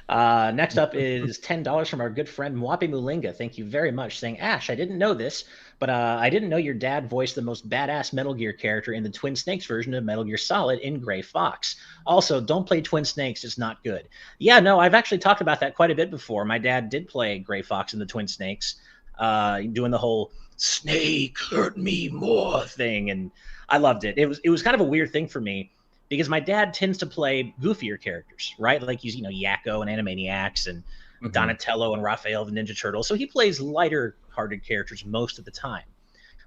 Next up is $10 from our good friend Mwape Mulinga. Thank you very much. Saying, Ash, I didn't know this, but I didn't know your dad voiced the most badass Metal Gear character in the Twin Snakes version of Metal Gear Solid in Gray Fox. Also, don't play Twin Snakes. It's not good. Yeah, no, I've actually talked about that quite a bit before. My dad did play Gray Fox in the Twin Snakes, doing the whole snake hurt me more thing, and I loved it. It was kind of a weird thing for me because my dad tends to play goofier characters, right? Like he's, Yakko and Animaniacs and Donatello and Raphael the Ninja Turtle. So he plays lighter hearted characters most of the time.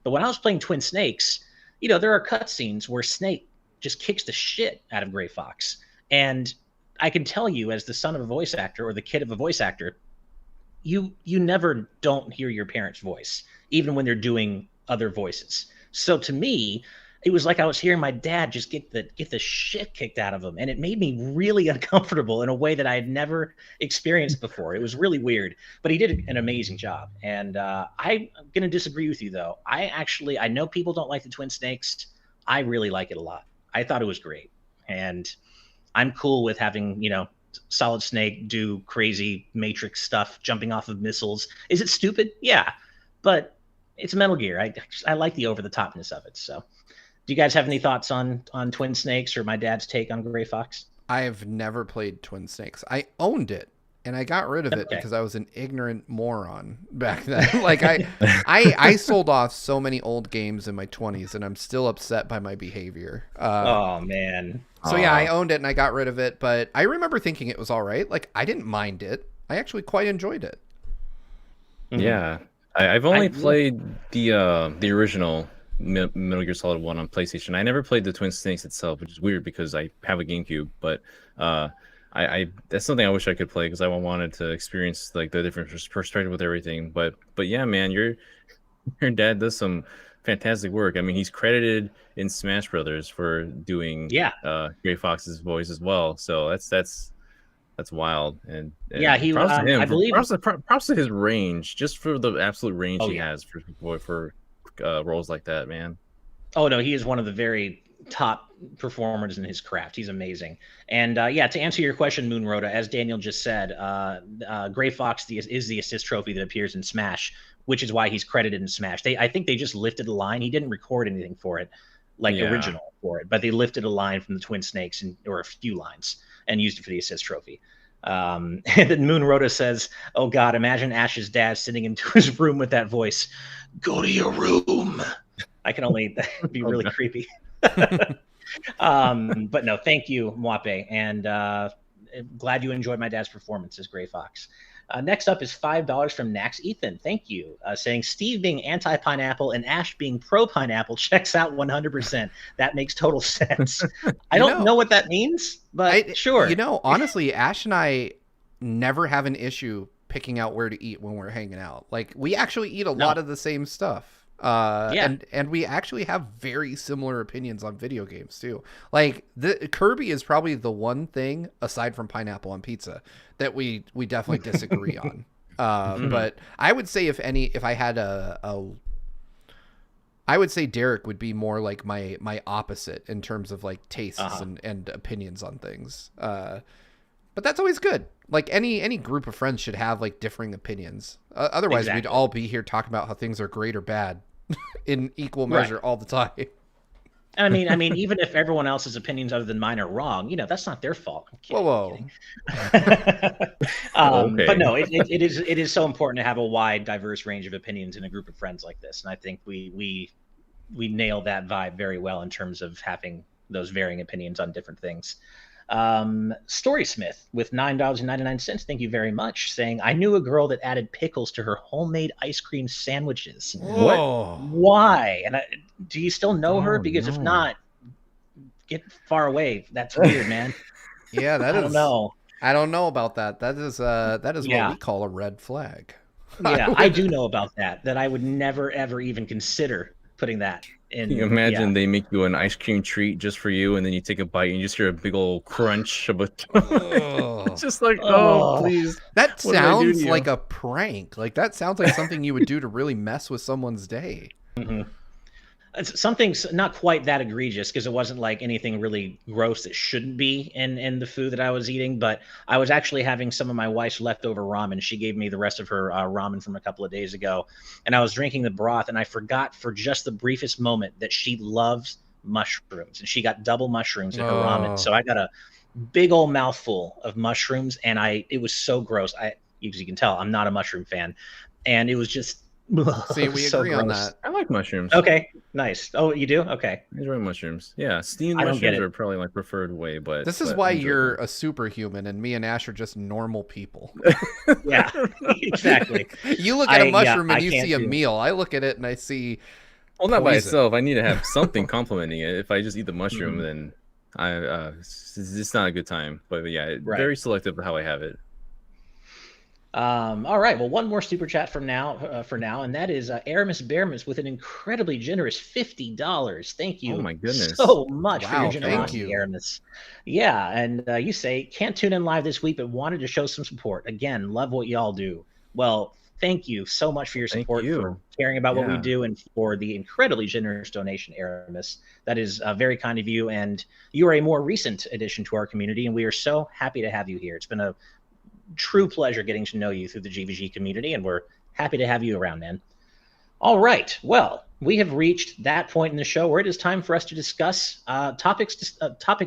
But when I was playing Twin Snakes, there are cutscenes where Snake just kicks the shit out of Gray Fox. And I can tell you, as the son of a voice actor or the kid of a voice actor, you never don't hear your parents' voice, even when they're doing other voices. So to me, it was like I was hearing my dad just get the shit kicked out of him, and it made me really uncomfortable in a way that I had never experienced before. It was really weird, but he did an amazing job. And I'm going to disagree with you, though. I know people don't like the Twin Snakes. I really like it a lot. I thought it was great, and I'm cool with having Solid Snake do crazy Matrix stuff, jumping off of missiles. Is it stupid? Yeah, but it's Metal Gear. I like the over-the-topness of it. So, do you guys have any thoughts on Twin Snakes or my dad's take on Gray Fox? I have never played Twin Snakes. I owned it, and I got rid of it because I was an ignorant moron back then. I sold off so many old games in my 20s, and I'm still upset by my behavior. Oh, man. So, yeah, I owned it, and I got rid of it, but I remember thinking it was all right. I didn't mind it. I actually quite enjoyed it. Yeah. I've only played the original Metal Gear Solid 1 on PlayStation. I never played the Twin Snakes itself, which is weird because I have a GameCube, but I that's something I wish I could play because I wanted to experience the different perspective with everything. But yeah, man, your dad does some fantastic work. I mean, he's credited in Smash Brothers for doing Gray Fox's voice as well. So that's wild. And yeah, he props to him. I believe props to his range, just for the absolute range he has for roles like that, man. Oh no, he is one of the very top performers in his craft. He's amazing. And to answer your question, Moonroda, as Daniel just said, Gray Fox is the assist trophy that appears in Smash, which is why he's credited in Smash. I think they just lifted a line. He didn't record anything for it, original for it, but they lifted a line from the Twin Snakes or a few lines and used it for the assist trophy. And then Moonroda says, "Oh God, imagine Ash's dad sitting into his room with that voice. Go to your room." I can only that would be really creepy. But no, thank you, Mwape, and glad you enjoyed my dad's performance as Gray Fox. Next up is $5 from Nax Ethan. Thank you. Saying Steve being anti-pineapple and Ash being pro-pineapple checks out 100%. That makes total sense. I don't know what that means, but sure. Honestly, Ash and I never have an issue picking out where to eat when we're hanging out. We actually eat a lot of the same stuff. And we actually have very similar opinions on video games too. Kirby is probably the one thing aside from pineapple on pizza that we definitely disagree on. But I would say if I had a I would say Derek would be more like my opposite in terms of like tastes and opinions on things. But that's always good. Like any group of friends should have like differing opinions. Otherwise, we'd all be here talking about how things are great or bad in equal measure all the time. I mean, even if everyone else's opinions other than mine are wrong, that's not their fault. I'm kidding, whoa. Okay. But no, it is so important to have a wide, diverse range of opinions in a group of friends like this, and I think we nail that vibe very well in terms of having those varying opinions on different things. Storysmith with $9.99. Thank you very much. Saying, I knew a girl that added pickles to her homemade ice cream sandwiches. Whoa. What? Why? And do you still know her? Because if not, get far away. That's weird, man. Yeah, I don't know. I don't know about that. That is what we call a red flag. Yeah, I do know about that. That I would never ever even consider putting that. Can you imagine they make you an ice cream treat just for you, and then you take a bite and you just hear a big old crunch of it. It's just like, please. That sounds like a prank. Like that sounds like something you would do to really mess with someone's day. Mm-hmm. It's something's not quite that egregious because it wasn't like anything really gross that shouldn't be in the food that I was eating. But I was actually having some of my wife's leftover ramen. She gave me the rest of her ramen from a couple of days ago. And I was drinking the broth and I forgot for just the briefest moment that she loves mushrooms. And she got double mushrooms in her ramen. So I got a big old mouthful of mushrooms and it was so gross. As you can tell, I'm not a mushroom fan. And it was just... See, we agree on that. I like mushrooms. Okay, nice. Oh, you do? Okay. I enjoy mushrooms. Yeah, steamed mushrooms are probably my preferred way. But this is why you're a superhuman, and me and Ash are just normal people. Yeah, exactly. You look at a mushroom and you see a meal. I look at it and I see. Well, not by itself. I need to have something complementing it. If I just eat the mushroom, then it's not a good time. But yeah, very selective of how I have it. All right. Well, one more super chat for now, and that is Aramis Bearmus with an incredibly generous $50. Thank you. Oh my goodness, so much for your generosity, Aramis. Yeah, and you say can't tune in live this week, but wanted to show some support. Again, love what y'all do. Well, thank you so much for your support, for caring about what we do, and for the incredibly generous donation, Aramis. That is very kind of you, and you are a more recent addition to our community, and we are so happy to have you here. It's been a true pleasure getting to know you through the GVG community, and we're happy to have you around, man. All right. Well, we have reached that point in the show where it is time for us to discuss topics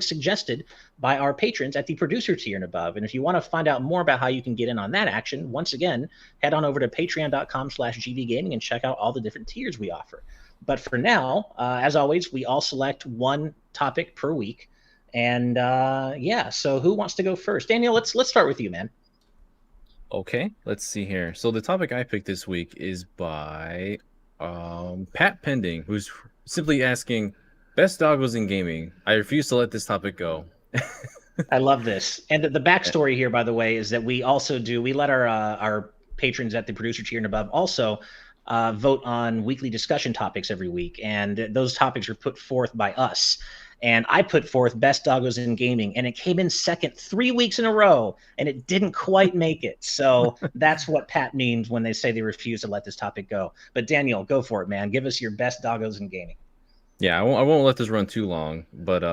suggested by our patrons at the producer tier and above. And if you want to find out more about how you can get in on that action, once again, head on over to patreon.com/gvgaming and check out all the different tiers we offer. But for now, as always, we all select one topic per week. And so who wants to go first? Daniel, let's start with you, man. Okay, let's see here. So the topic I picked this week is by Pat Pending, who's simply asking, best doggos in gaming. I refuse to let this topic go. I love this. And the backstory here, by the way, is that we let our patrons at the producer tier and above also vote on weekly discussion topics every week. And those topics are put forth by us. And I put forth best doggos in gaming, and it came in second 3 weeks in a row, and it didn't quite make it. So that's what Pat means when they say they refuse to let this topic go. But Daniel, go for it, man. Give us your best doggos in gaming. Yeah, I won't let this run too long. But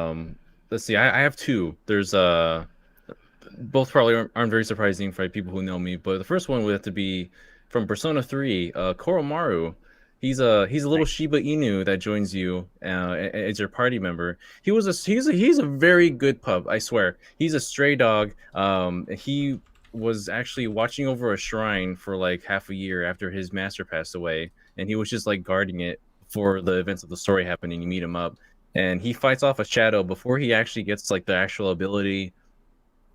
let's see. I have two. There's both probably aren't very surprising for people who know me. But the first one would have to be from Persona 3, Koromaru. He's a little Shiba Inu that joins you as your party member. He's a very good pup, I swear. He's a stray dog. He was actually watching over a shrine for like half a year after his master passed away, and he was just like guarding it for the events of the story happening. You meet him up, and he fights off a shadow before he actually gets like the actual ability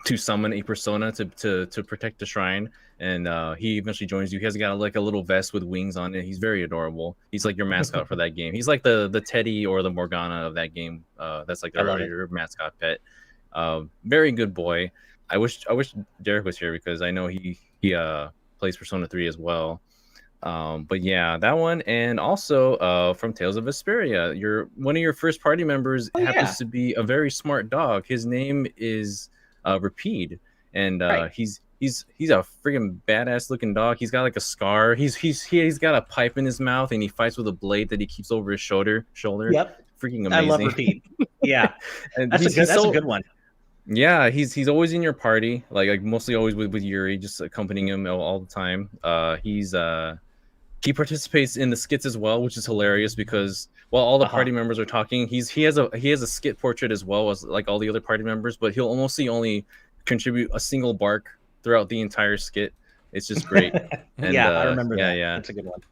to summon a persona to protect the shrine. And he eventually joins you. He has got like a little vest with wings on it. He's very adorable. He's like your mascot for that game. He's like the Teddy or the Morgana of that game. That's like your mascot pet. Very good boy. I wish Derek was here because I know he plays Persona 3 as well. But yeah, that one. And also from Tales of Vesperia, one of your first party members happens to be a very smart dog. His name is Rapide, and he's a freaking badass looking dog. He's got like a scar. He's got a pipe in his mouth, and he fights with a blade that he keeps over his shoulder. Yep. Freaking amazing. I love Repeat. Yeah. And that's a good one. Yeah, he's always in your party, like mostly always with Yuri, just accompanying him all the time. He participates in the skits as well, which is hilarious because while all the party members are talking, he has a skit portrait as well as like all the other party members, but he'll only contribute a single bark throughout the entire skit. It's just great. And, I remember that. Yeah, that's a good one.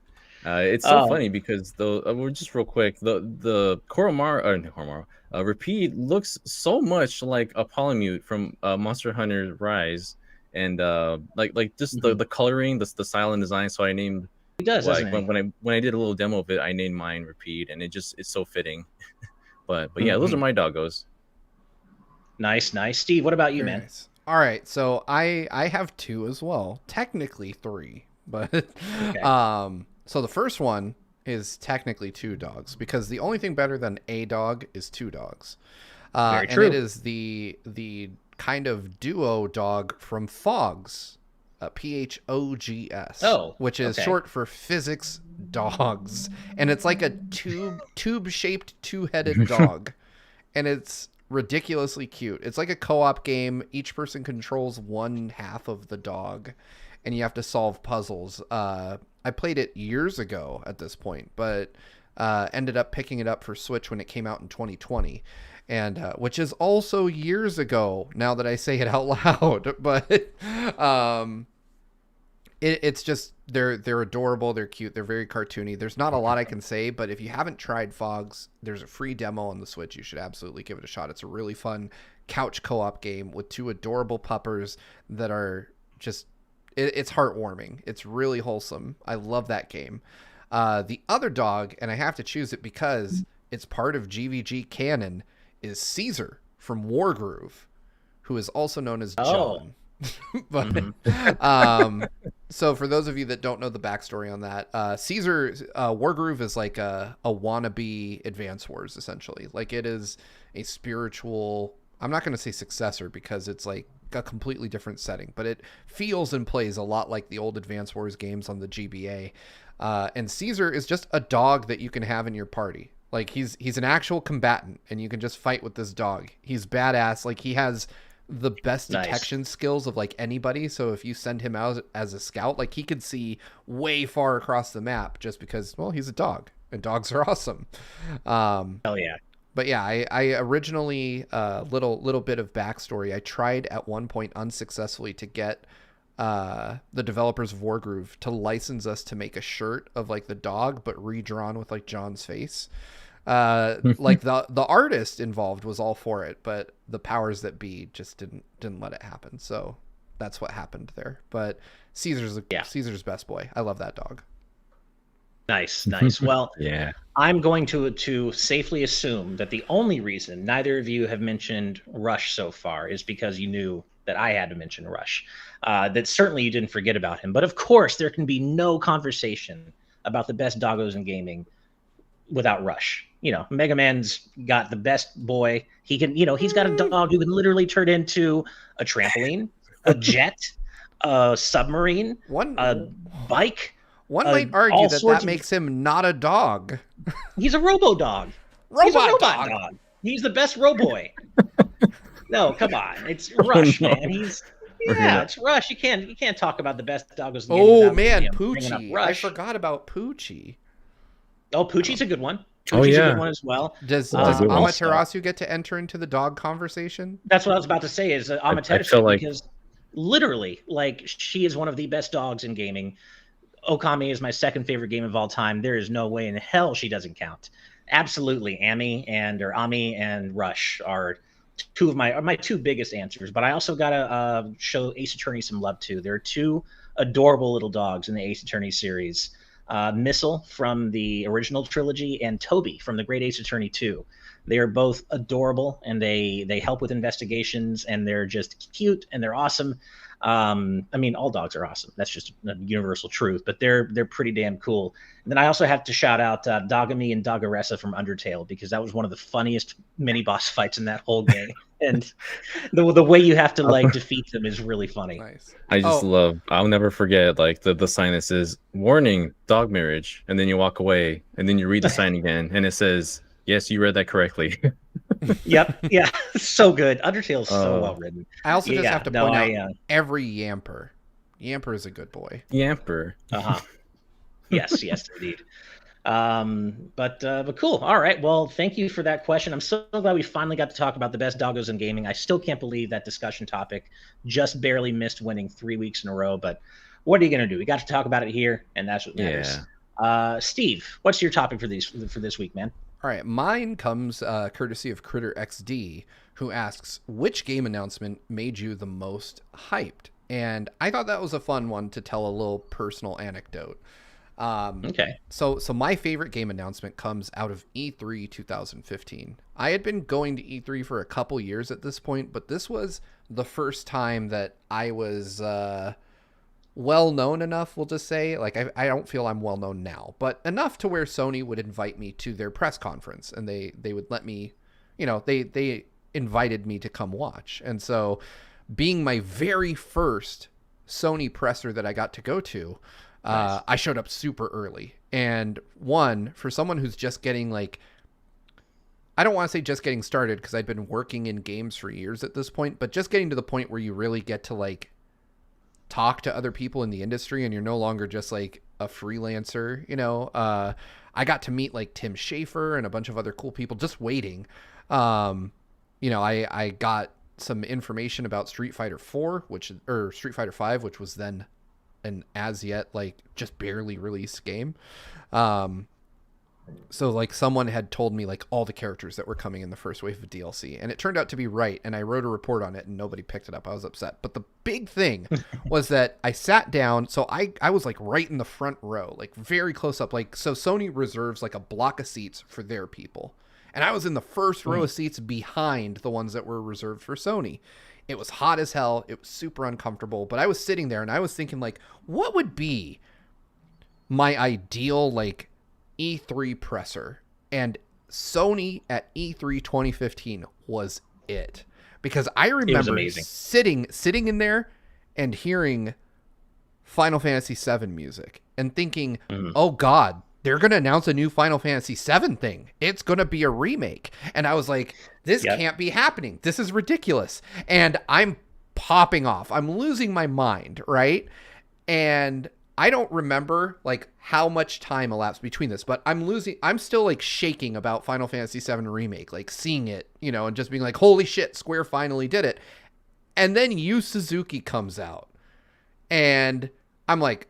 It's so funny because we're just real quick, the Koromaru Repeat looks so much like a Polymute from Monster Hunter Rise, and like just the coloring, the style and design. So I named. He does, like when I did a little demo of it, I named mine Repeat, and it's so fitting. but yeah, those are my doggos. Nice. Steve, what about you, man? Nice. All right, so I have 2 as well, technically 3, but okay. So the first one is technically 2 dogs because the only thing better than a dog is 2 dogs. Very true. And it is the kind of duo dog from Phogs. PHOGS, which is short for physics dogs, and it's like a tube-shaped 2-headed dog, and it's ridiculously cute. It's like a co-op game. Each person controls one half of the dog, and you have to solve puzzles. I played it years ago at this point, but ended up picking it up for Switch when it came out in 2020. And which is also years ago now that I say it out loud, but it's just they're adorable, they're cute, they're very cartoony. There's not a lot I can say, but if you haven't tried Phogs, there's a free demo on the Switch. You should absolutely give it a shot. It's a really fun couch co-op game with 2 adorable puppers that are just it's heartwarming. It's really wholesome. I love that game. The other dog, and I have to choose it because it's part of GVG canon, is Caesar from Wargroove, who is also known as John. But so for those of you that don't know the backstory on that, Caesar Wargroove is like a wannabe Advance Wars, essentially. Like it is a spiritual, I'm not going to say successor because it's like a completely different setting, but it feels and plays a lot like the old Advance Wars games on the GBA. And Caesar is just a dog that you can have in your party. Like he's an actual combatant, and you can just fight with this dog. He's badass. Like he has the best detection skills of like anybody. So if you send him out as a scout, like he could see way far across the map just because, well, he's a dog and dogs are awesome. Hell yeah. But yeah, I originally little bit of backstory. I tried at one point unsuccessfully to get the developers of Wargroove to license us to make a shirt of like the dog, but redrawn with like John's face. Like the artist involved was all for it, but the powers that be just didn't let it happen. So that's what happened there. But Caesar's best boy. I love that dog. Nice. Well, yeah. I'm going to safely assume that the only reason neither of you have mentioned Rush so far is because you knew that I had to mention Rush. That certainly you didn't forget about him. But of course, there can be no conversation about the best doggos in gaming without Rush. You know, Mega Man's got the best boy. He can, he's got a dog who can literally turn into a trampoline, a jet, a submarine, a bike. One might argue that makes him not a dog. He's a robo-dog. He's a robot dog. He's the best roboy. No, come on. It's Rush, man. It's Rush. You can't talk about the best doggos in the game. Oh, man, Poochie. I forgot about Poochie. Oh, Poochie's a good one. Poochie's a good one as well. Does Amaterasu get to enter into the dog conversation? That's what I was about to say is Amaterasu, because literally, like, she is one of the best dogs in gaming. Okami is my second favorite game of all time. There is no way in hell she doesn't count. Absolutely, Ami and Rush are two of my two biggest answers. But I also gotta show Ace Attorney some love too. There are 2 adorable little dogs in the Ace Attorney series. Missile from the original trilogy and Toby from the Great Ace Attorney 2. They are both adorable, and they help with investigations, and they're just cute and they're awesome. I mean, all dogs are awesome. That's just a universal truth, but they're pretty damn cool. And then I also have to shout out Dogami and Dogaressa from Undertale, because that was one of the funniest mini boss fights in that whole game. And the way you have to like defeat them is really funny. Nice. I just love. I'll never forget like the sign that says "Warning: Dog Marriage," and then you walk away, and then you read the sign again, and it says, "Yes, you read that correctly." Yep. Yeah. So good. Undertale's so well written. I also just have to point out every Yamper. Yamper is a good boy. Yamper. Yes, indeed. But cool. All right. Well, thank you for that question. I'm so glad we finally got to talk about the best doggos in gaming. I still can't believe that discussion topic just barely missed winning 3 weeks in a row. But what are you going to do? We got to talk about it here, and that's what matters. Yeah. Steve, what's your topic for this week, man? All right. Mine comes courtesy of Critter XD, who asks, which game announcement made you the most hyped? And I thought that was a fun one to tell a little personal anecdote. Okay. So my favorite game announcement comes out of E3 2015. I had been going to E3 for a couple years at this point, but this was the first time that I was well known enough, we'll just say. Like, I don't feel I'm well known now, but enough to where Sony would invite me to their press conference, and they would let me, they invited me to come watch. And so, being my very first Sony presser that I got to go to, nice. I showed up super early. And for someone who's just getting I don't want to say just getting started, because I'd been working in games for years at this point, but just getting to the point where you really get to talk to other people in the industry, and you're no longer just a freelancer, I got to meet Tim Schafer and a bunch of other cool people just waiting. I got some information about Street Fighter 4, or Street Fighter 5, which was then an as yet just barely released game. So someone had told me all the characters that were coming in the first wave of DLC, and it turned out to be right, and I wrote a report on it and nobody picked it up. I was upset. But the big thing was that I sat down, so I was right in the front row, very close up. So Sony reserves a block of seats for their people, and I was in the first row of seats behind the ones that were reserved for Sony. It was hot as hell. It was super uncomfortable, but I was sitting there and I was thinking what would be my ideal E3 presser? And Sony at E3 2015 was it, because I remember sitting in there and hearing Final Fantasy VII music and thinking, oh God, they're going to announce a new Final Fantasy VII thing. It's going to be a remake. And I was like, this can't be happening. This is ridiculous. And I'm popping off. I'm losing my mind, right? And I don't remember how much time elapsed between this, but I'm still shaking about Final Fantasy VII Remake, seeing it, and just being holy shit, Square finally did it. And then Yu Suzuki comes out and I'm like,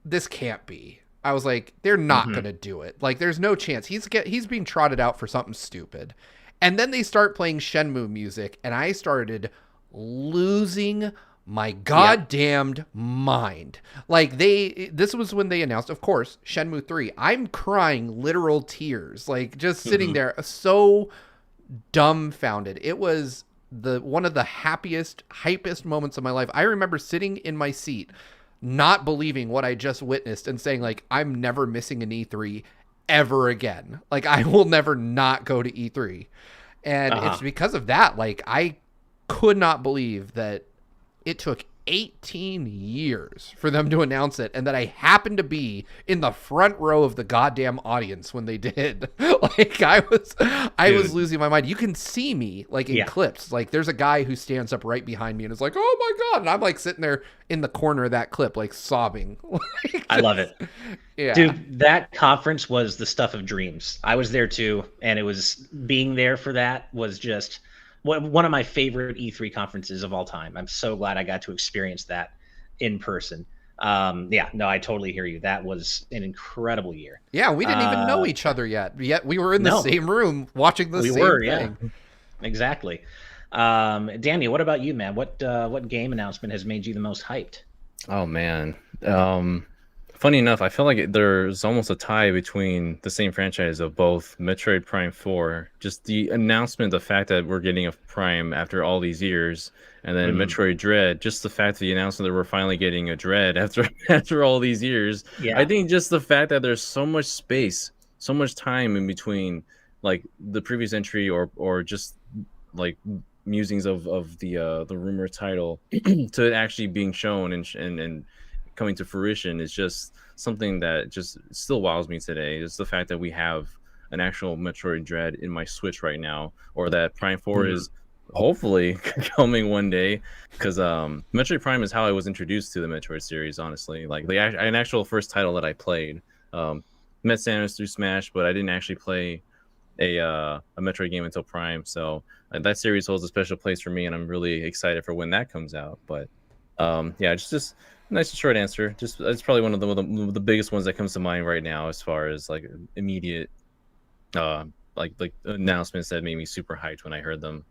this can't be. I was like, they're not going to do it. There's no chance. He's being trotted out for something stupid. And then they start playing Shenmue music, and I started losing my goddamned mind. This was when they announced, of course, Shenmue 3. I'm crying literal tears, just sitting there so dumbfounded. It was one of the happiest, hypest moments of my life. I remember sitting in my seat, not believing what I just witnessed and saying I'm never missing an E3 ever again. I will never not go to E3. And it's because of that. I could not believe that it took 18 years for them to announce it, and that I happened to be in the front row of the goddamn audience when they did. I was losing my mind. You can see me in clips. There's a guy who stands up right behind me and is like, oh my God. And I'm sitting there in the corner of that clip, sobbing. I love it. Yeah. Dude, that conference was the stuff of dreams. I was there too. And it was being there for that was just one of my favorite E3 conferences of all time. I'm so glad I got to experience that in person. I totally hear you. That was an incredible year. Yeah, we didn't even know each other yet we were in the same room watching the same thing. Yeah, exactly. Danny, what about you, man? What game announcement has made you the most hyped? Oh man, funny enough, I feel like there's almost a tie between the same franchise of both Metroid Prime 4, just the announcement, the fact that we're getting a Prime after all these years, and then Metroid Dread, just the fact of the announcement that we're finally getting a Dread after all these years. Yeah. I think just the fact that there's so much space, so much time in between the previous entry or just musings of the rumor title to it actually being shown and coming to fruition is just something that just still wows me today. It's the fact that we have an actual Metroid Dread in my Switch right now, or that Prime 4 is hopefully coming one day, because Metroid Prime is how I was introduced to the Metroid series, honestly. Like an actual first title that I played. Met Samus through Smash, but I didn't actually play a Metroid game until Prime, so that series holds a special place for me, and I'm really excited for when that comes out. But yeah, just nice short answer. Just it's probably one of the biggest ones that comes to mind right now as far as like immediate like announcements that made me super hyped when I heard them.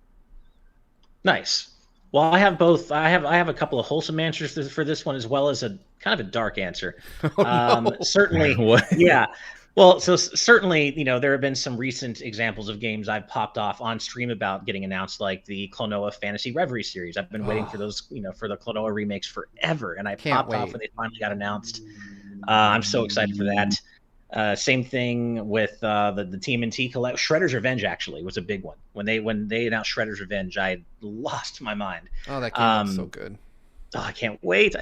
Nice. Well, I have both. I have a couple of wholesome answers for this one, as well as a kind of a dark answer. No. Certainly, yeah. Well, so certainly, there have been some recent examples of games I've popped off on stream about getting announced, like the Klonoa Fantasy Reverie series. I've been waiting for those, for the Klonoa remakes forever, and I popped off when they finally got announced. I'm so excited for that. Same thing with the TMNT collect. Shredder's Revenge actually was a big one. When they announced Shredder's Revenge, I lost my mind. Oh, that game was so good. Oh, I can't wait.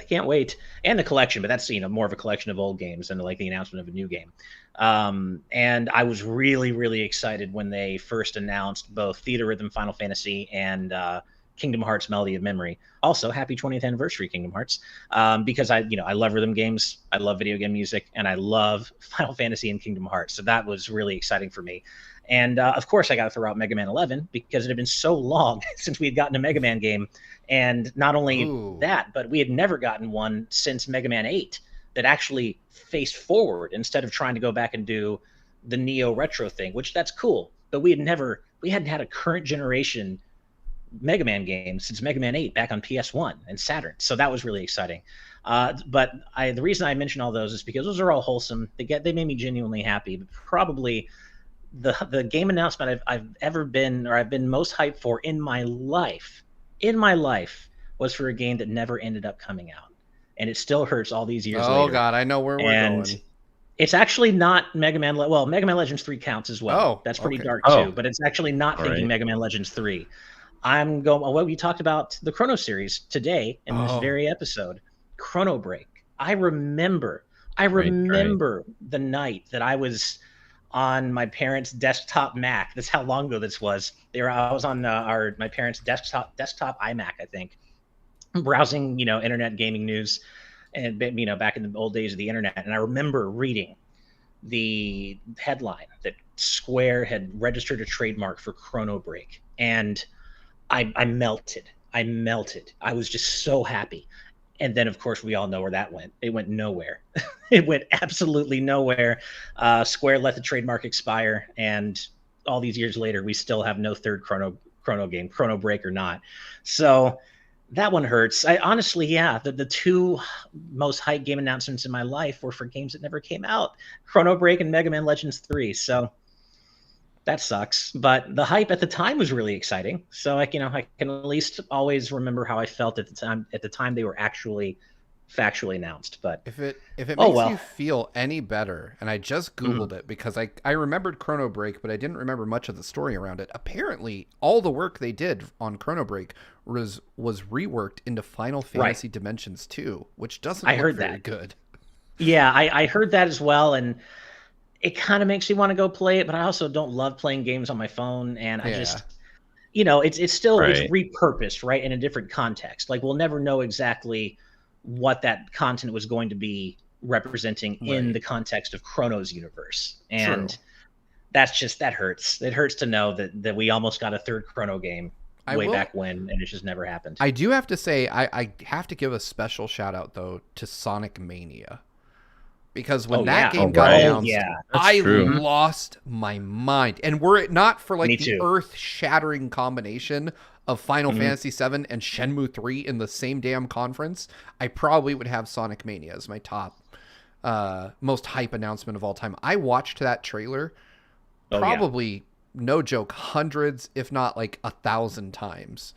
And the collection, but that's more of a collection of old games than like the announcement of a new game. And I was really, really excited when they first announced both Theater Rhythm Final Fantasy and Kingdom Hearts Melody of Memory. Also, happy 20th anniversary, Kingdom Hearts, because I love rhythm games, I love video game music, and I love Final Fantasy and Kingdom Hearts. So that was really exciting for me. And of course, I got to throw out Mega Man 11 because it had been so long since we had gotten a Mega Man game. And not only that, but we had never gotten one since Mega Man 8 that actually faced forward instead of trying to go back and do the Neo retro thing, which that's cool. But we hadn't had a current generation Mega Man game since Mega Man 8 back on PS1 and Saturn. So that was really exciting. But the reason I mention all those is because those are all wholesome. They made me genuinely happy. But probably the game announcement I've been most hyped for in my life was for a game that never ended up coming out. And it still hurts all these years later. Oh, God, I know where we're going. It's actually not Mega Man. Well, Mega Man Legends 3 counts as well. Oh, that's pretty dark, too. But it's actually not thinking Mega Man Legends 3. I'm going. Well, we talked about the Chrono series today in this very episode. Chrono Break. I remember the night that I was on my parents' desktop Mac. That's how long ago this was. I was on my parents' desktop iMac, I think, browsing, internet gaming news, and back in the old days of the internet. And I remember reading the headline that Square had registered a trademark for Chrono Break, and I melted. I was just so happy. And then, of course, we all know where that went. It went nowhere. It went absolutely nowhere. Square let the trademark expire, and all these years later, we still have no third Chrono game, Chrono Break or not. So that one hurts. Honestly, yeah, the two most hyped game announcements in my life were for games that never came out, Chrono Break and Mega Man Legends 3. So that sucks, but the hype at the time was really exciting. So I can at least always remember how I felt at the time they were actually factually announced. But if it makes you feel any better, and I just Googled it because I remembered Chrono Break, but I didn't remember much of the story around it. Apparently, all the work they did on Chrono Break was reworked into Final Fantasy Dimensions 2, which doesn't look very good. Yeah, I heard that as well, and it kind of makes me want to go play it, but I also don't love playing games on my phone. And I just, it's still it's repurposed, right, in a different context. Like, we'll never know exactly what that content was going to be representing in the context of Chrono's universe. And that hurts. It hurts to know that we almost got a third Chrono game back when, and it just never happened. I do have to say, I have to give a special shout out, though, to Sonic Mania. Because when that game got announced, I lost my mind. And were it not for the earth-shattering combination of Final Fantasy VII and Shenmue 3 in the same damn conference, I probably would have Sonic Mania as my top most hype announcement of all time. I watched that trailer probably, no joke, hundreds, if not 1,000 times.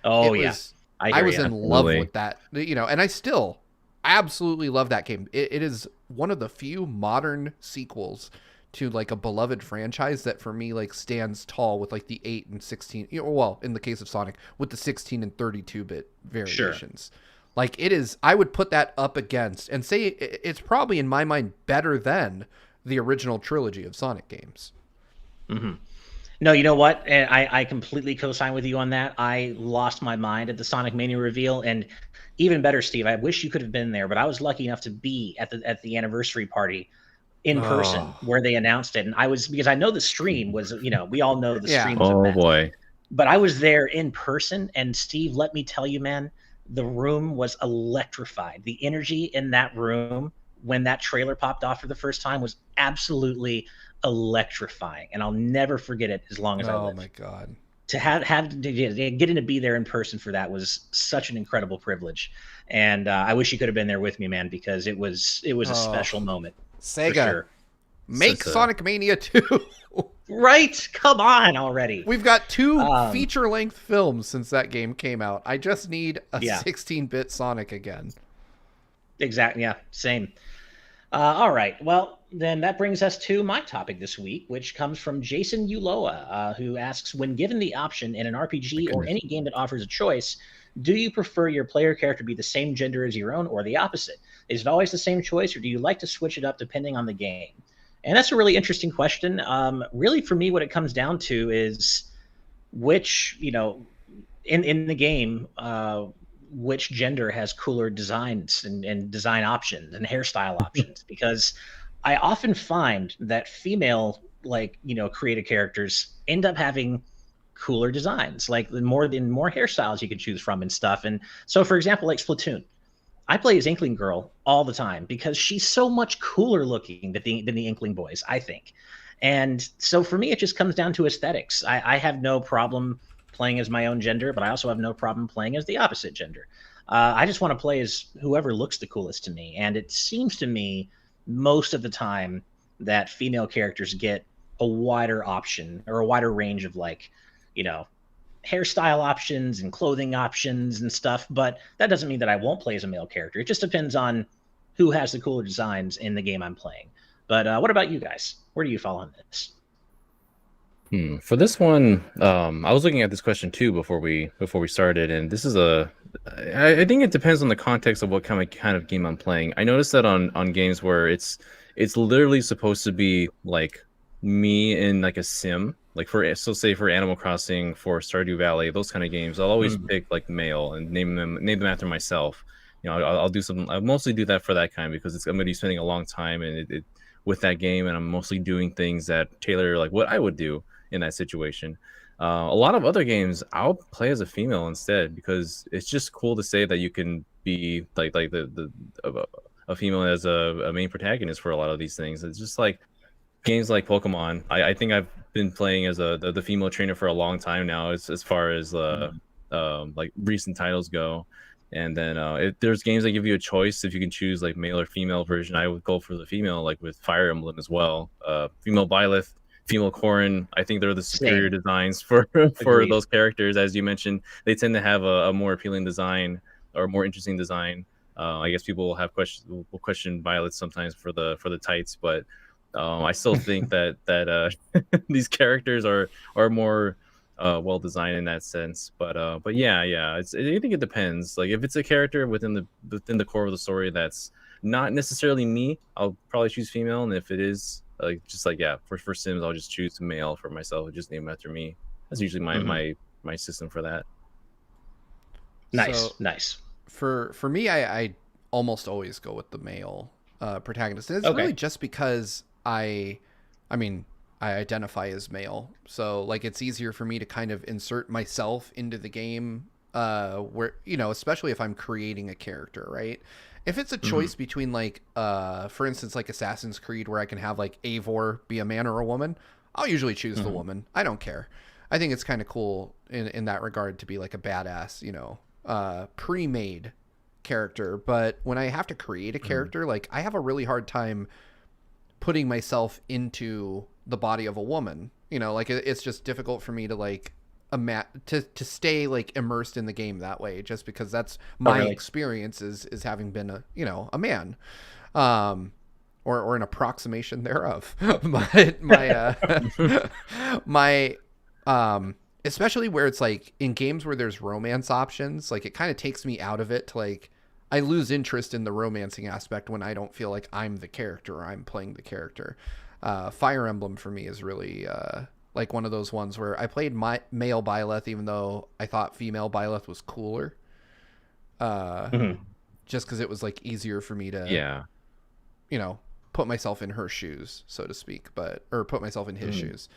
I was in love with that, and I still absolutely love that game. It is one of the few modern sequels to like a beloved franchise that for me like stands tall with like the 8 and 16, well, in the case of Sonic, with the 16 and 32-bit variations. Sure. Like it is, I would put that up against and say it's probably in my mind better than the original trilogy of Sonic games. Mm-hmm. No, you know what? And I completely co-sign with you on that. I lost my mind at the Sonic Mania reveal, and even better, Steve, I wish you could have been there, but I was lucky enough to be at the anniversary party in person where they announced it. And I was, because I know the stream was, we all know the stream was oh boy. But I was there in person, and Steve, let me tell you, man, the room was electrified. The energy in that room when that trailer popped off for the first time was absolutely electrifying, and I'll never forget it as long as I live. Oh my God. To getting to be there in person for that was such an incredible privilege. And I wish you could have been there with me, man, because it was a special moment. Sega, sure. Make Sonic Mania 2. Right? Come on already. We've got 2 feature-length films since that game came out. I just need a 16-bit Sonic again. Exactly. Yeah, same. All right. Well, then that brings us to my topic this week, which comes from Jason Uloa, who asks, when given the option in an RPG or any game that offers a choice, do you prefer your player character be the same gender as your own or the opposite? Is it always the same choice, or do you like to switch it up depending on the game? And that's a really interesting question. Really, for me, what it comes down to is which, in the game, which gender has cooler designs and design options and hairstyle options, because I often find that female, creative characters end up having cooler designs, like more hairstyles you can choose from and stuff. And so, for example, like Splatoon, I play as Inkling Girl all the time because she's so much cooler looking than the Inkling boys, I think. And so for me, it just comes down to aesthetics. I have no problem playing as my own gender, but I also have no problem playing as the opposite gender. I just want to play as whoever looks the coolest to me. And it seems to me most of the time that female characters get a wider option or a wider range of hairstyle options and clothing options and stuff. But that doesn't mean that I won't play as a male character. It just depends on who has the cooler designs in the game I'm playing. But what about you guys? Where do you fall on this? For this one, I was looking at this question too before we started, and this is I think it depends on the context of what kind of game I'm playing. I noticed that on games where it's literally supposed to be like me in like a sim, like say for Animal Crossing, for Stardew Valley, those kind of games, I'll always pick like male and name them after myself. I'll do something. I mostly do that for that kind because I'm going to be spending a long time and with that game, and I'm mostly doing things that tailor like what I would do in that situation. A lot of other games I'll play as a female instead because it's just cool to say that you can be like a female as a main protagonist for a lot of these things. It's just like games like Pokemon. I think I've been playing as the female trainer for a long time now, as far as like recent titles go. And then if there's games that give you a choice, if you can choose like male or female version, I would go for the female, like with Fire Emblem as well. Female Byleth, female Corrin, I think they're the superior designs for those characters. As you mentioned, they tend to have a more appealing design or more interesting design. I guess people will question Byleth sometimes for the tights, but I still think that these characters are more well designed in that sense. But yeah, I think it depends. Like if it's a character within the core of the story that's not necessarily me, I'll probably choose female. And if it is for Sims, I'll just choose male for myself and just name it after me. That's usually my system for that. Nice. For me, I almost always go with the male protagonist. And it's really just because I identify as male, so like it's easier for me to kind of insert myself into the game, where especially if I'm creating a character, right? If it's a choice between like for instance like Assassin's Creed, where I can have like Eivor be a man or a woman, I'll usually choose the woman. I don't care. I think it's kind of cool in that regard to be like a badass pre-made character. But when I have to create a character, like I have a really hard time putting myself into the body of a woman. Like it's just difficult for me to like to stay like immersed in the game that way, just because that's my experience is having been a man. or an approximation thereof. But my especially where it's like in games where there's romance options, like it kind of takes me out of it to like I lose interest in the romancing aspect when I don't feel like I'm the character or I'm playing the character. Fire Emblem for me is really like one of those ones where I played male Byleth even though I thought female Byleth was cooler. Just because it was like easier for me to, you know, put myself in her shoes, so to speak, or put myself in his shoes.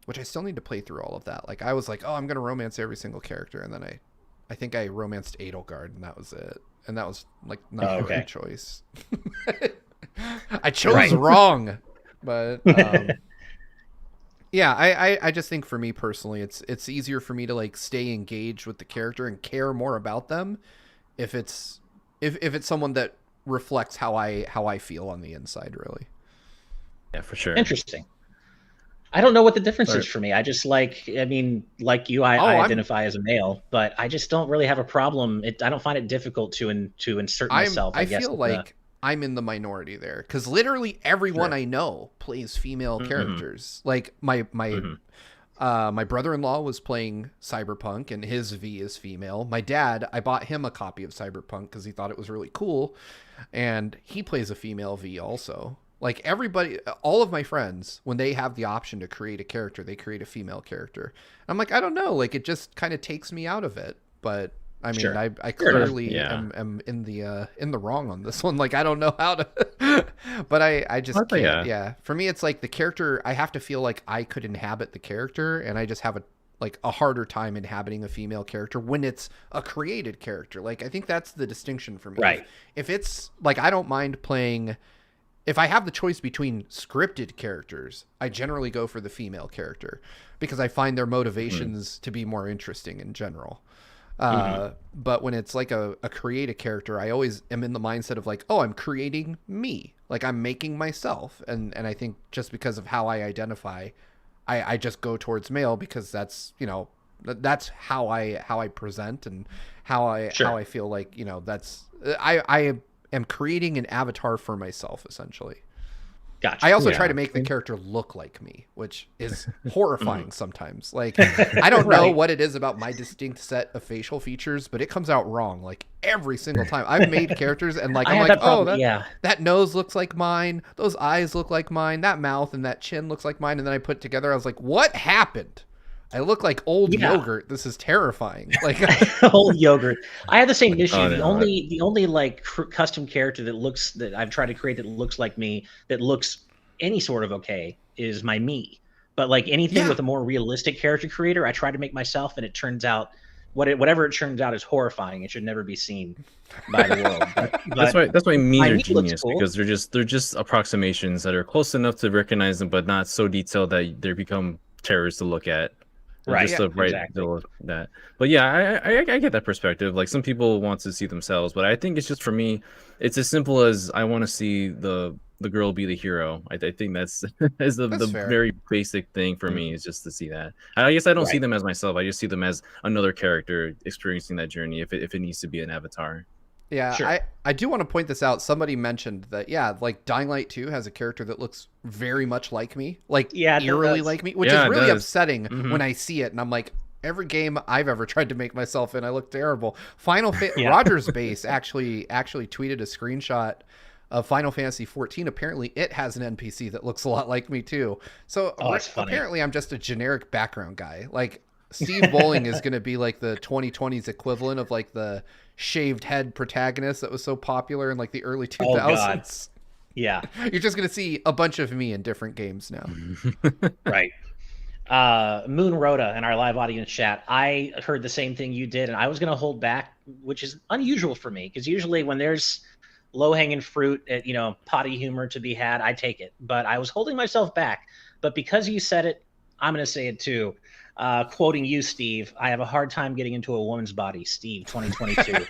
Which I still need to play through all of that. Like I was like, oh, I'm going to romance every single character. And then I think I romanced Edelgard and that was it. And that was like not the right choice. I chose wrong, but yeah, I just think for me personally, it's easier for me to like stay engaged with the character and care more about them if it's someone that reflects how I feel on the inside, really. Yeah, for sure. Interesting. I don't know what the difference is for me. I just like you, I identify as a male, but I just don't really have a problem. I don't find it difficult to insert myself. I guess feel like I'm in the minority there because literally everyone I know plays female characters. Like my brother-in-law was playing Cyberpunk and his V is female. My dad, I bought him a copy of Cyberpunk because he thought it was really cool, and he plays a female V also. Like everybody, all of my friends, when they have the option to create a character, they create a female character. I'm like, I don't know, like it just kind of takes me out of it. But I mean, I clearly am in the wrong on this one. Like I don't know how to, but I just can't. Yeah, for me, it's like the character. I have to feel like I could inhabit the character, and I just have a harder time inhabiting a female character when it's a created character. Like I think that's the distinction for me. Right. If it's like I don't mind playing. If I have the choice between scripted characters, I generally go for the female character because I find their motivations to be more interesting in general. But when it's like a creative character, I always am in the mindset of like, oh, I'm creating me. Like I'm making myself. And I think just because of how I identify, I just go towards male because that's, you know, that's how I present and how I feel like, you know, that's, I am creating an avatar for myself, essentially. Gotcha. I also try to make the character look like me, which is horrifying sometimes. Like, I don't know what it is about my distinct set of facial features, but it comes out wrong like every single time. I've made characters and like I'm like, that nose looks like mine, those eyes look like mine, that mouth and that chin looks like mine, and then I put it together. I was like, what happened? I look like old yogurt. This is terrifying. Like old yogurt. I have the same issue. The only like custom character that I've tried to create that looks like me, that looks any sort of okay, is my me. But like anything with a more realistic character creator, I try to make myself, and it turns out whatever it turns out is horrifying. It should never be seen by the world. But that's why me's are genius, because they're just approximations that are close enough to recognize them, but not so detailed that they become terrors to look at. That. But yeah, I get that perspective. Like some people want to see themselves, but I think it's just, for me, it's as simple as I want to see the girl be the hero. I think that's the very basic thing for me, is just to see that. I guess I don't see them as myself. I just see them as another character experiencing that journey if it needs to be an avatar. Yeah, I do want to point this out. Somebody mentioned that, like Dying Light 2 has a character that looks very much like me, like eerily like me, which is really upsetting when I see it. And I'm like, every game I've ever tried to make myself in, I look terrible. Roger's Base actually tweeted a screenshot of Final Fantasy 14. Apparently it has an NPC that looks a lot like me too. So apparently I'm just a generic background guy. Like Steve Bowling is going to be like the 2020s equivalent of like the shaved head protagonist that was so popular in like the early 2000s. Oh, God. Yeah. You're just going to see a bunch of me in different games now. Right. Moon Rhoda in our live audience chat, I heard the same thing you did, and I was going to hold back, which is unusual for me, because usually when there's low-hanging fruit, potty humor to be had, I take it. But I was holding myself back. But because you said it, I'm going to say it too. Quoting you, Steve, I have a hard time getting into a woman's body, Steve, 2022.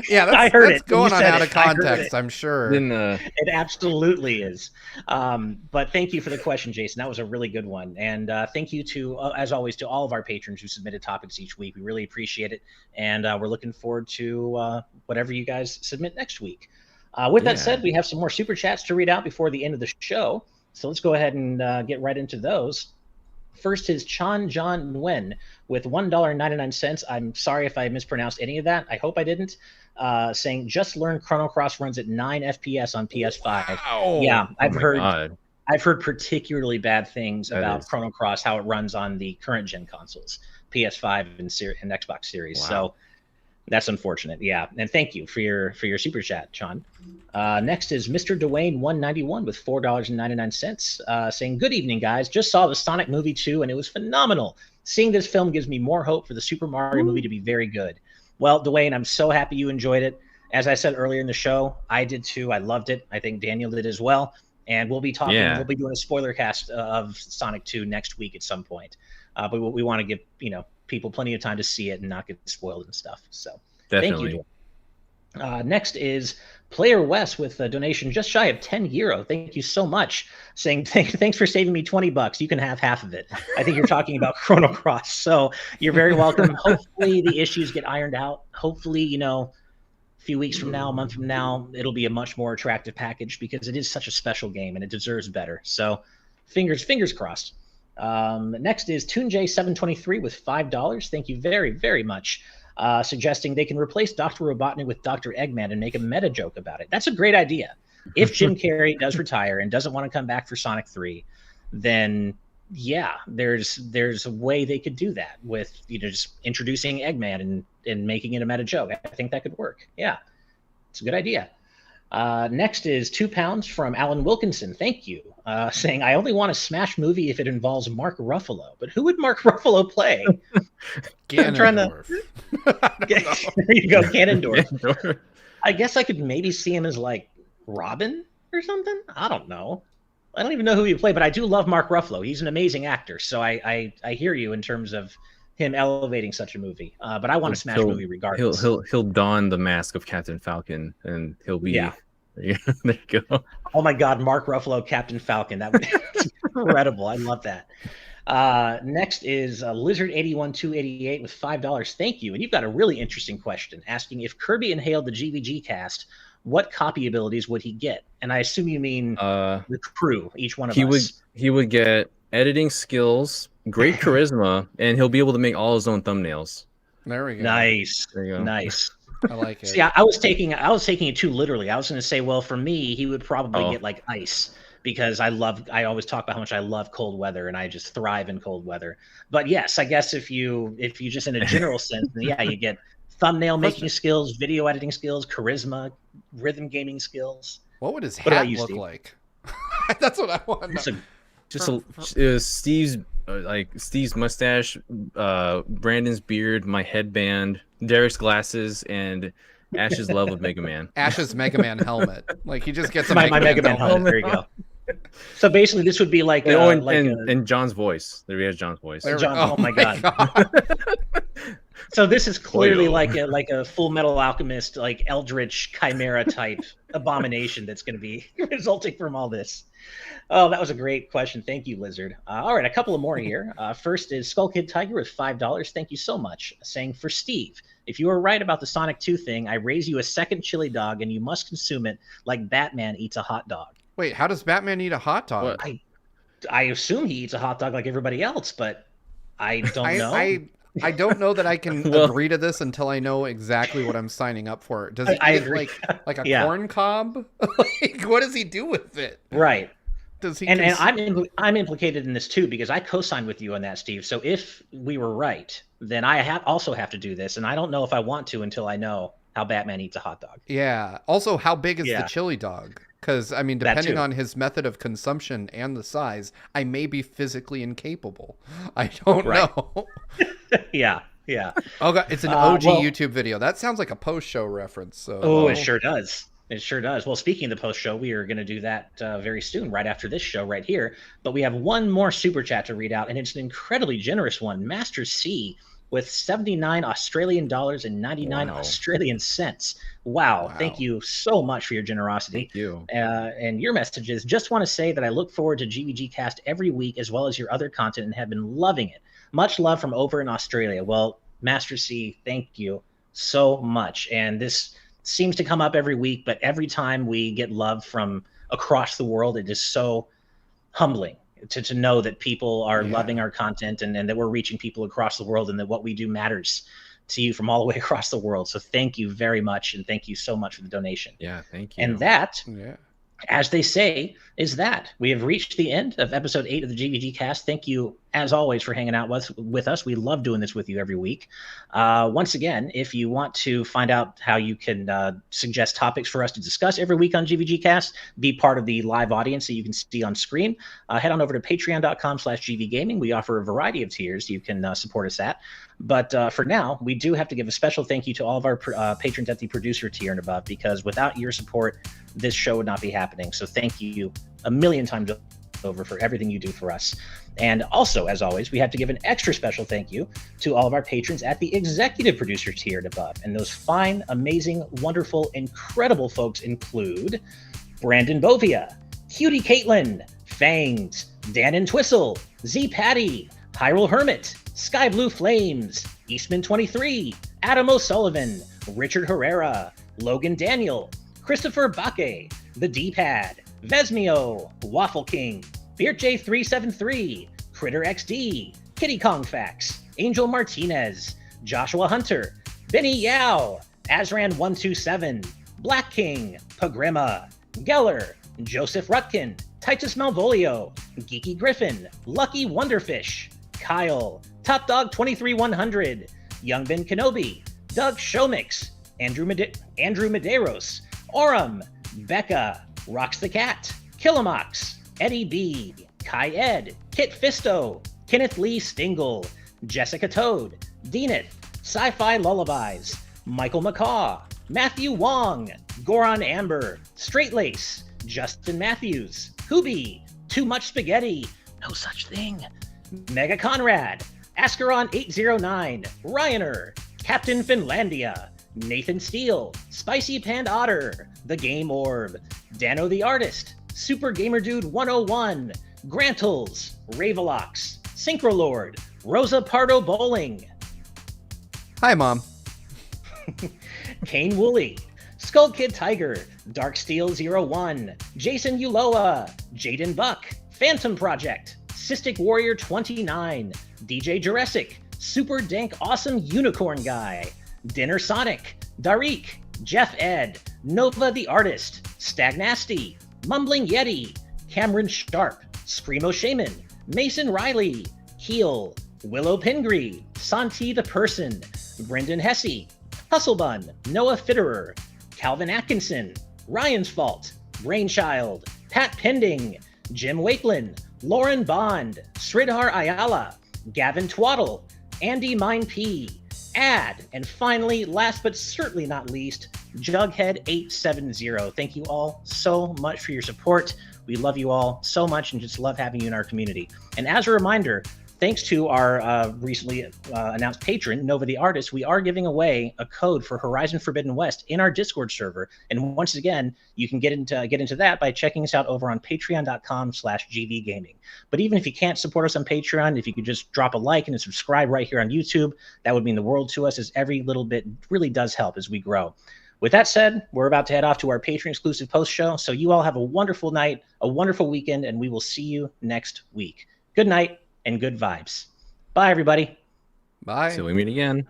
Yeah, that's going on out of context, I'm sure. It absolutely is. But thank you for the question, Jason. That was a really good one. And thank you to, as always, to all of our patrons who submitted topics each week. We really appreciate it. And we're looking forward to whatever you guys submit next week. With that said, we have some more super chats to read out before the end of the show. So let's go ahead and get right into those. First is Chan John Nguyen with $1.99. I'm sorry if I mispronounced any of that. I hope I didn't. Saying, just learned Chrono Cross runs at 9 FPS on PS5. Wow. Yeah, I've heard particularly bad things about Chrono Cross, how it runs on the current gen consoles, PS5 and Xbox Series. Wow. So that's unfortunate. Yeah, and thank you for your super chat, Sean. Next is Mr. Dwayne 191 with $4.99, saying, good evening, guys. Just saw the Sonic movie 2, and it was phenomenal. Seeing this film gives me more hope for the Super Mario movie to be very good. Well, Dwayne, I'm so happy you enjoyed it. As I said earlier in the show, I did too. I loved it. I think Daniel did as well. And we'll be talking. Yeah. We'll be doing a spoiler cast of Sonic 2 next week at some point. But we want to give people plenty of time to see it and not get spoiled and stuff. So definitely. Thank you. Next is Player West with a donation just shy of €10. Thank you so much. Saying thanks for saving me $20. You can have half of it. I think you're talking about Chrono Cross. So you're very welcome. Hopefully the issues get ironed out. Hopefully, a few weeks from now, a month from now, it'll be a much more attractive package because it is such a special game and it deserves better. So fingers crossed. Next is TuneJ723 with $5. Thank you very, very much. Suggesting they can replace Dr. Robotnik with Dr. Eggman and make a meta joke about it. That's a great idea. If Jim Carrey does retire and doesn't want to come back for Sonic 3, then yeah, there's a way they could do that with just introducing Eggman and making it a meta joke. I think that could work. Yeah, it's a good idea. Next is £2 from Alan Wilkinson. Thank you. Saying, I only want a Smash movie if it involves Mark Ruffalo. But who would Mark Ruffalo play? Ganondorf. There you go, Ganondorf. I guess I could maybe see him as like Robin or something. I don't know. I don't even know who he would play, but I do love Mark Ruffalo. He's an amazing actor. So I hear you in terms of him elevating such a movie. But I want a Smash movie regardless. He'll don the mask of Captain Falcon and he'll be there you go. Oh my God, Mark Ruffalo, Captain Falcon. That would be incredible. I love that. Next is Lizard81288 with $5. Thank you. And you've got a really interesting question asking if Kirby inhaled the GVGcast, what copy abilities would he get? And I assume you mean the crew, each one of us. He would get editing skills, great charisma, and he'll be able to make all his own thumbnails. There we go. Nice. There you go. Nice. I like it. See, I was taking it too literally. I was going to say, well, for me, he would probably get like ice because I always talk about how much I love cold weather and I just thrive in cold weather. But yes, I guess if you just in a general sense, then yeah, you get thumbnail making skills, video editing skills, charisma, rhythm gaming skills. What would his hat look like? That's what I want to know. Steve's mustache, Brandon's beard, my headband, Derek's glasses, and Ash's love of Mega Man. Ash's Mega Man helmet. Like he just gets my Mega Man helmet. There you go. So basically, this would be like and John's voice. There he has John's voice. Oh my God. So this is clearly like a Full Metal Alchemist, like Eldritch Chimera type abomination that's going to be resulting from all this. Oh, that was a great question. Thank you, Lizard. All right, a couple of more here. First is Skull Kid Tiger with $5. Thank you so much. Saying, for Steve, if you are right about the Sonic 2 thing, I raise you a second chili dog and you must consume it like Batman eats a hot dog. Wait, how does Batman eat a hot dog? I assume he eats a hot dog like everybody else, but I don't know. I don't know that I can agree to this until I know exactly what I'm signing up for. Does he eat like a corn cob? Like, what does he do with it? Right. Does he? And I'm implicated in this too because I co-signed with you on that, Steve. So if we were right, then I also have to do this, and I don't know if I want to until I know how Batman eats a hot dog. Yeah. Also, how big is the chili dog? Because, I mean, depending on his method of consumption and the size, I may be physically incapable. I don't know. Yeah. Oh, God, it's an OG YouTube video. That sounds like a post-show reference. So. It sure does. It sure does. Well, speaking of the post-show, we are going to do that very soon, right after this show right here. But we have one more super chat to read out, and it's an incredibly generous one. Master C with 79 Australian dollars and 99 Australian cents. Wow. Thank you so much for your generosity. Thank you. And your message is, just want to say that I look forward to GVGcast every week as well as your other content and have been loving it. Much love from over in Australia. Well, Master C, thank you so much. And this seems to come up every week, but every time we get love from across the world, it is so humbling to know that people are loving our content and that we're reaching people across the world and that what we do matters to you from all the way across the world. So thank you very much. And thank you so much for the donation. Yeah, thank you. And that, as they say, is that we have reached the end of episode 8 of the GVGcast. Thank you, as always, for hanging out with us. We love doing this with you every week. Once again, if you want to find out how you can suggest topics for us to discuss every week on GVGcast, be part of the live audience that you can see on screen, head on over to patreon.com/GVGaming. We offer a variety of tiers you can support us at. But for now, we do have to give a special thank you to all of our patrons at the producer tier and above, because without your support, this show would not be happening. So thank you a million times over for everything you do for us. And also, as always, we have to give an extra special thank you to all of our patrons at the executive producer tier and above. And those fine, amazing, wonderful, incredible folks include Brandon Bovia, Cutie Caitlin, Fangs, Dan and Twistle, Z Patty, Hyrule Hermit, Sky Blue Flames, Eastman 23, Adam O'Sullivan, Richard Herrera, Logan Daniel, Christopher Baque, The D-Pad, Vesmio, Waffle King, Beert J373, Critter XD, Kitty Kong Fax, Angel Martinez, Joshua Hunter, Benny Yao, Azran127, Black King, Pagrima, Geller, Joseph Rutkin, Titus Malvolio, Geeky Griffin, Lucky Wonderfish, Kyle, Top Dog 23100, Young Ben Kenobi, Doug Showmix, Andrew Medeiros, Oram, Becca, Rocks the Cat, Killamox, Eddie B, Kai Ed, Kit Fisto, Kenneth Lee Stingle, Jessica Toad, Deaneth, Sci-Fi Lullabies, Michael McCaw, Matthew Wong, Goron Amber, Straight Lace, Justin Matthews, Hoobie, Too Much Spaghetti, No Such Thing, Mega Conrad, Ascaron 809, Ryaner, Captain Finlandia, Nathan Steele, Spicy Pand Otter, The Game Orb, Dano the Artist, Super Gamer Dude 101, Grantles, Ravelox, Synchrolord, Rosa Pardo Bowling. Hi, Mom. Kane Woolley, Skull Kid Tiger, Dark Steel 01, Jason Uloa, Jaden Buck, Phantom Project, Cystic Warrior 29, DJ Jurassic, Super Dank Awesome Unicorn Guy, Dinner Sonic, Darik, Jeff Ed, Nova the Artist, Stagnasty, Mumbling Yeti, Cameron Sharp, Screamo Shaman, Mason Riley, Keel, Willow Pingree, Santi the Person, Brendan Hesse, Hustlebun, Noah Fitterer, Calvin Atkinson, Ryan's Fault, Brainchild, Pat Pending, Jim Wakelin, Lauren Bond, Sridhar Ayala, Gavin Twaddle, Andy Mine P, Ad, and finally, last but certainly not least, Jughead870. Thank you all so much for your support. We love you all so much and just love having you in our community. And as a reminder, thanks to our recently announced patron, Nova the Artist, we are giving away a code for Horizon Forbidden West in our Discord server. And once again, you can get into that by checking us out over on patreon.com/GVGaming. But even if you can't support us on Patreon, if you could just drop a like and a subscribe right here on YouTube, that would mean the world to us, as every little bit really does help as we grow. With that said, we're about to head off to our Patreon-exclusive post show. So you all have a wonderful night, a wonderful weekend, and we will see you next week. Good night and good vibes. Bye, everybody. Bye. Till we meet again.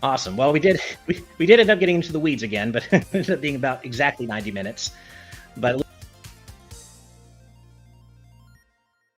Awesome. Well, we did end up getting into the weeds again, but it ended up being about exactly 90 minutes. But at least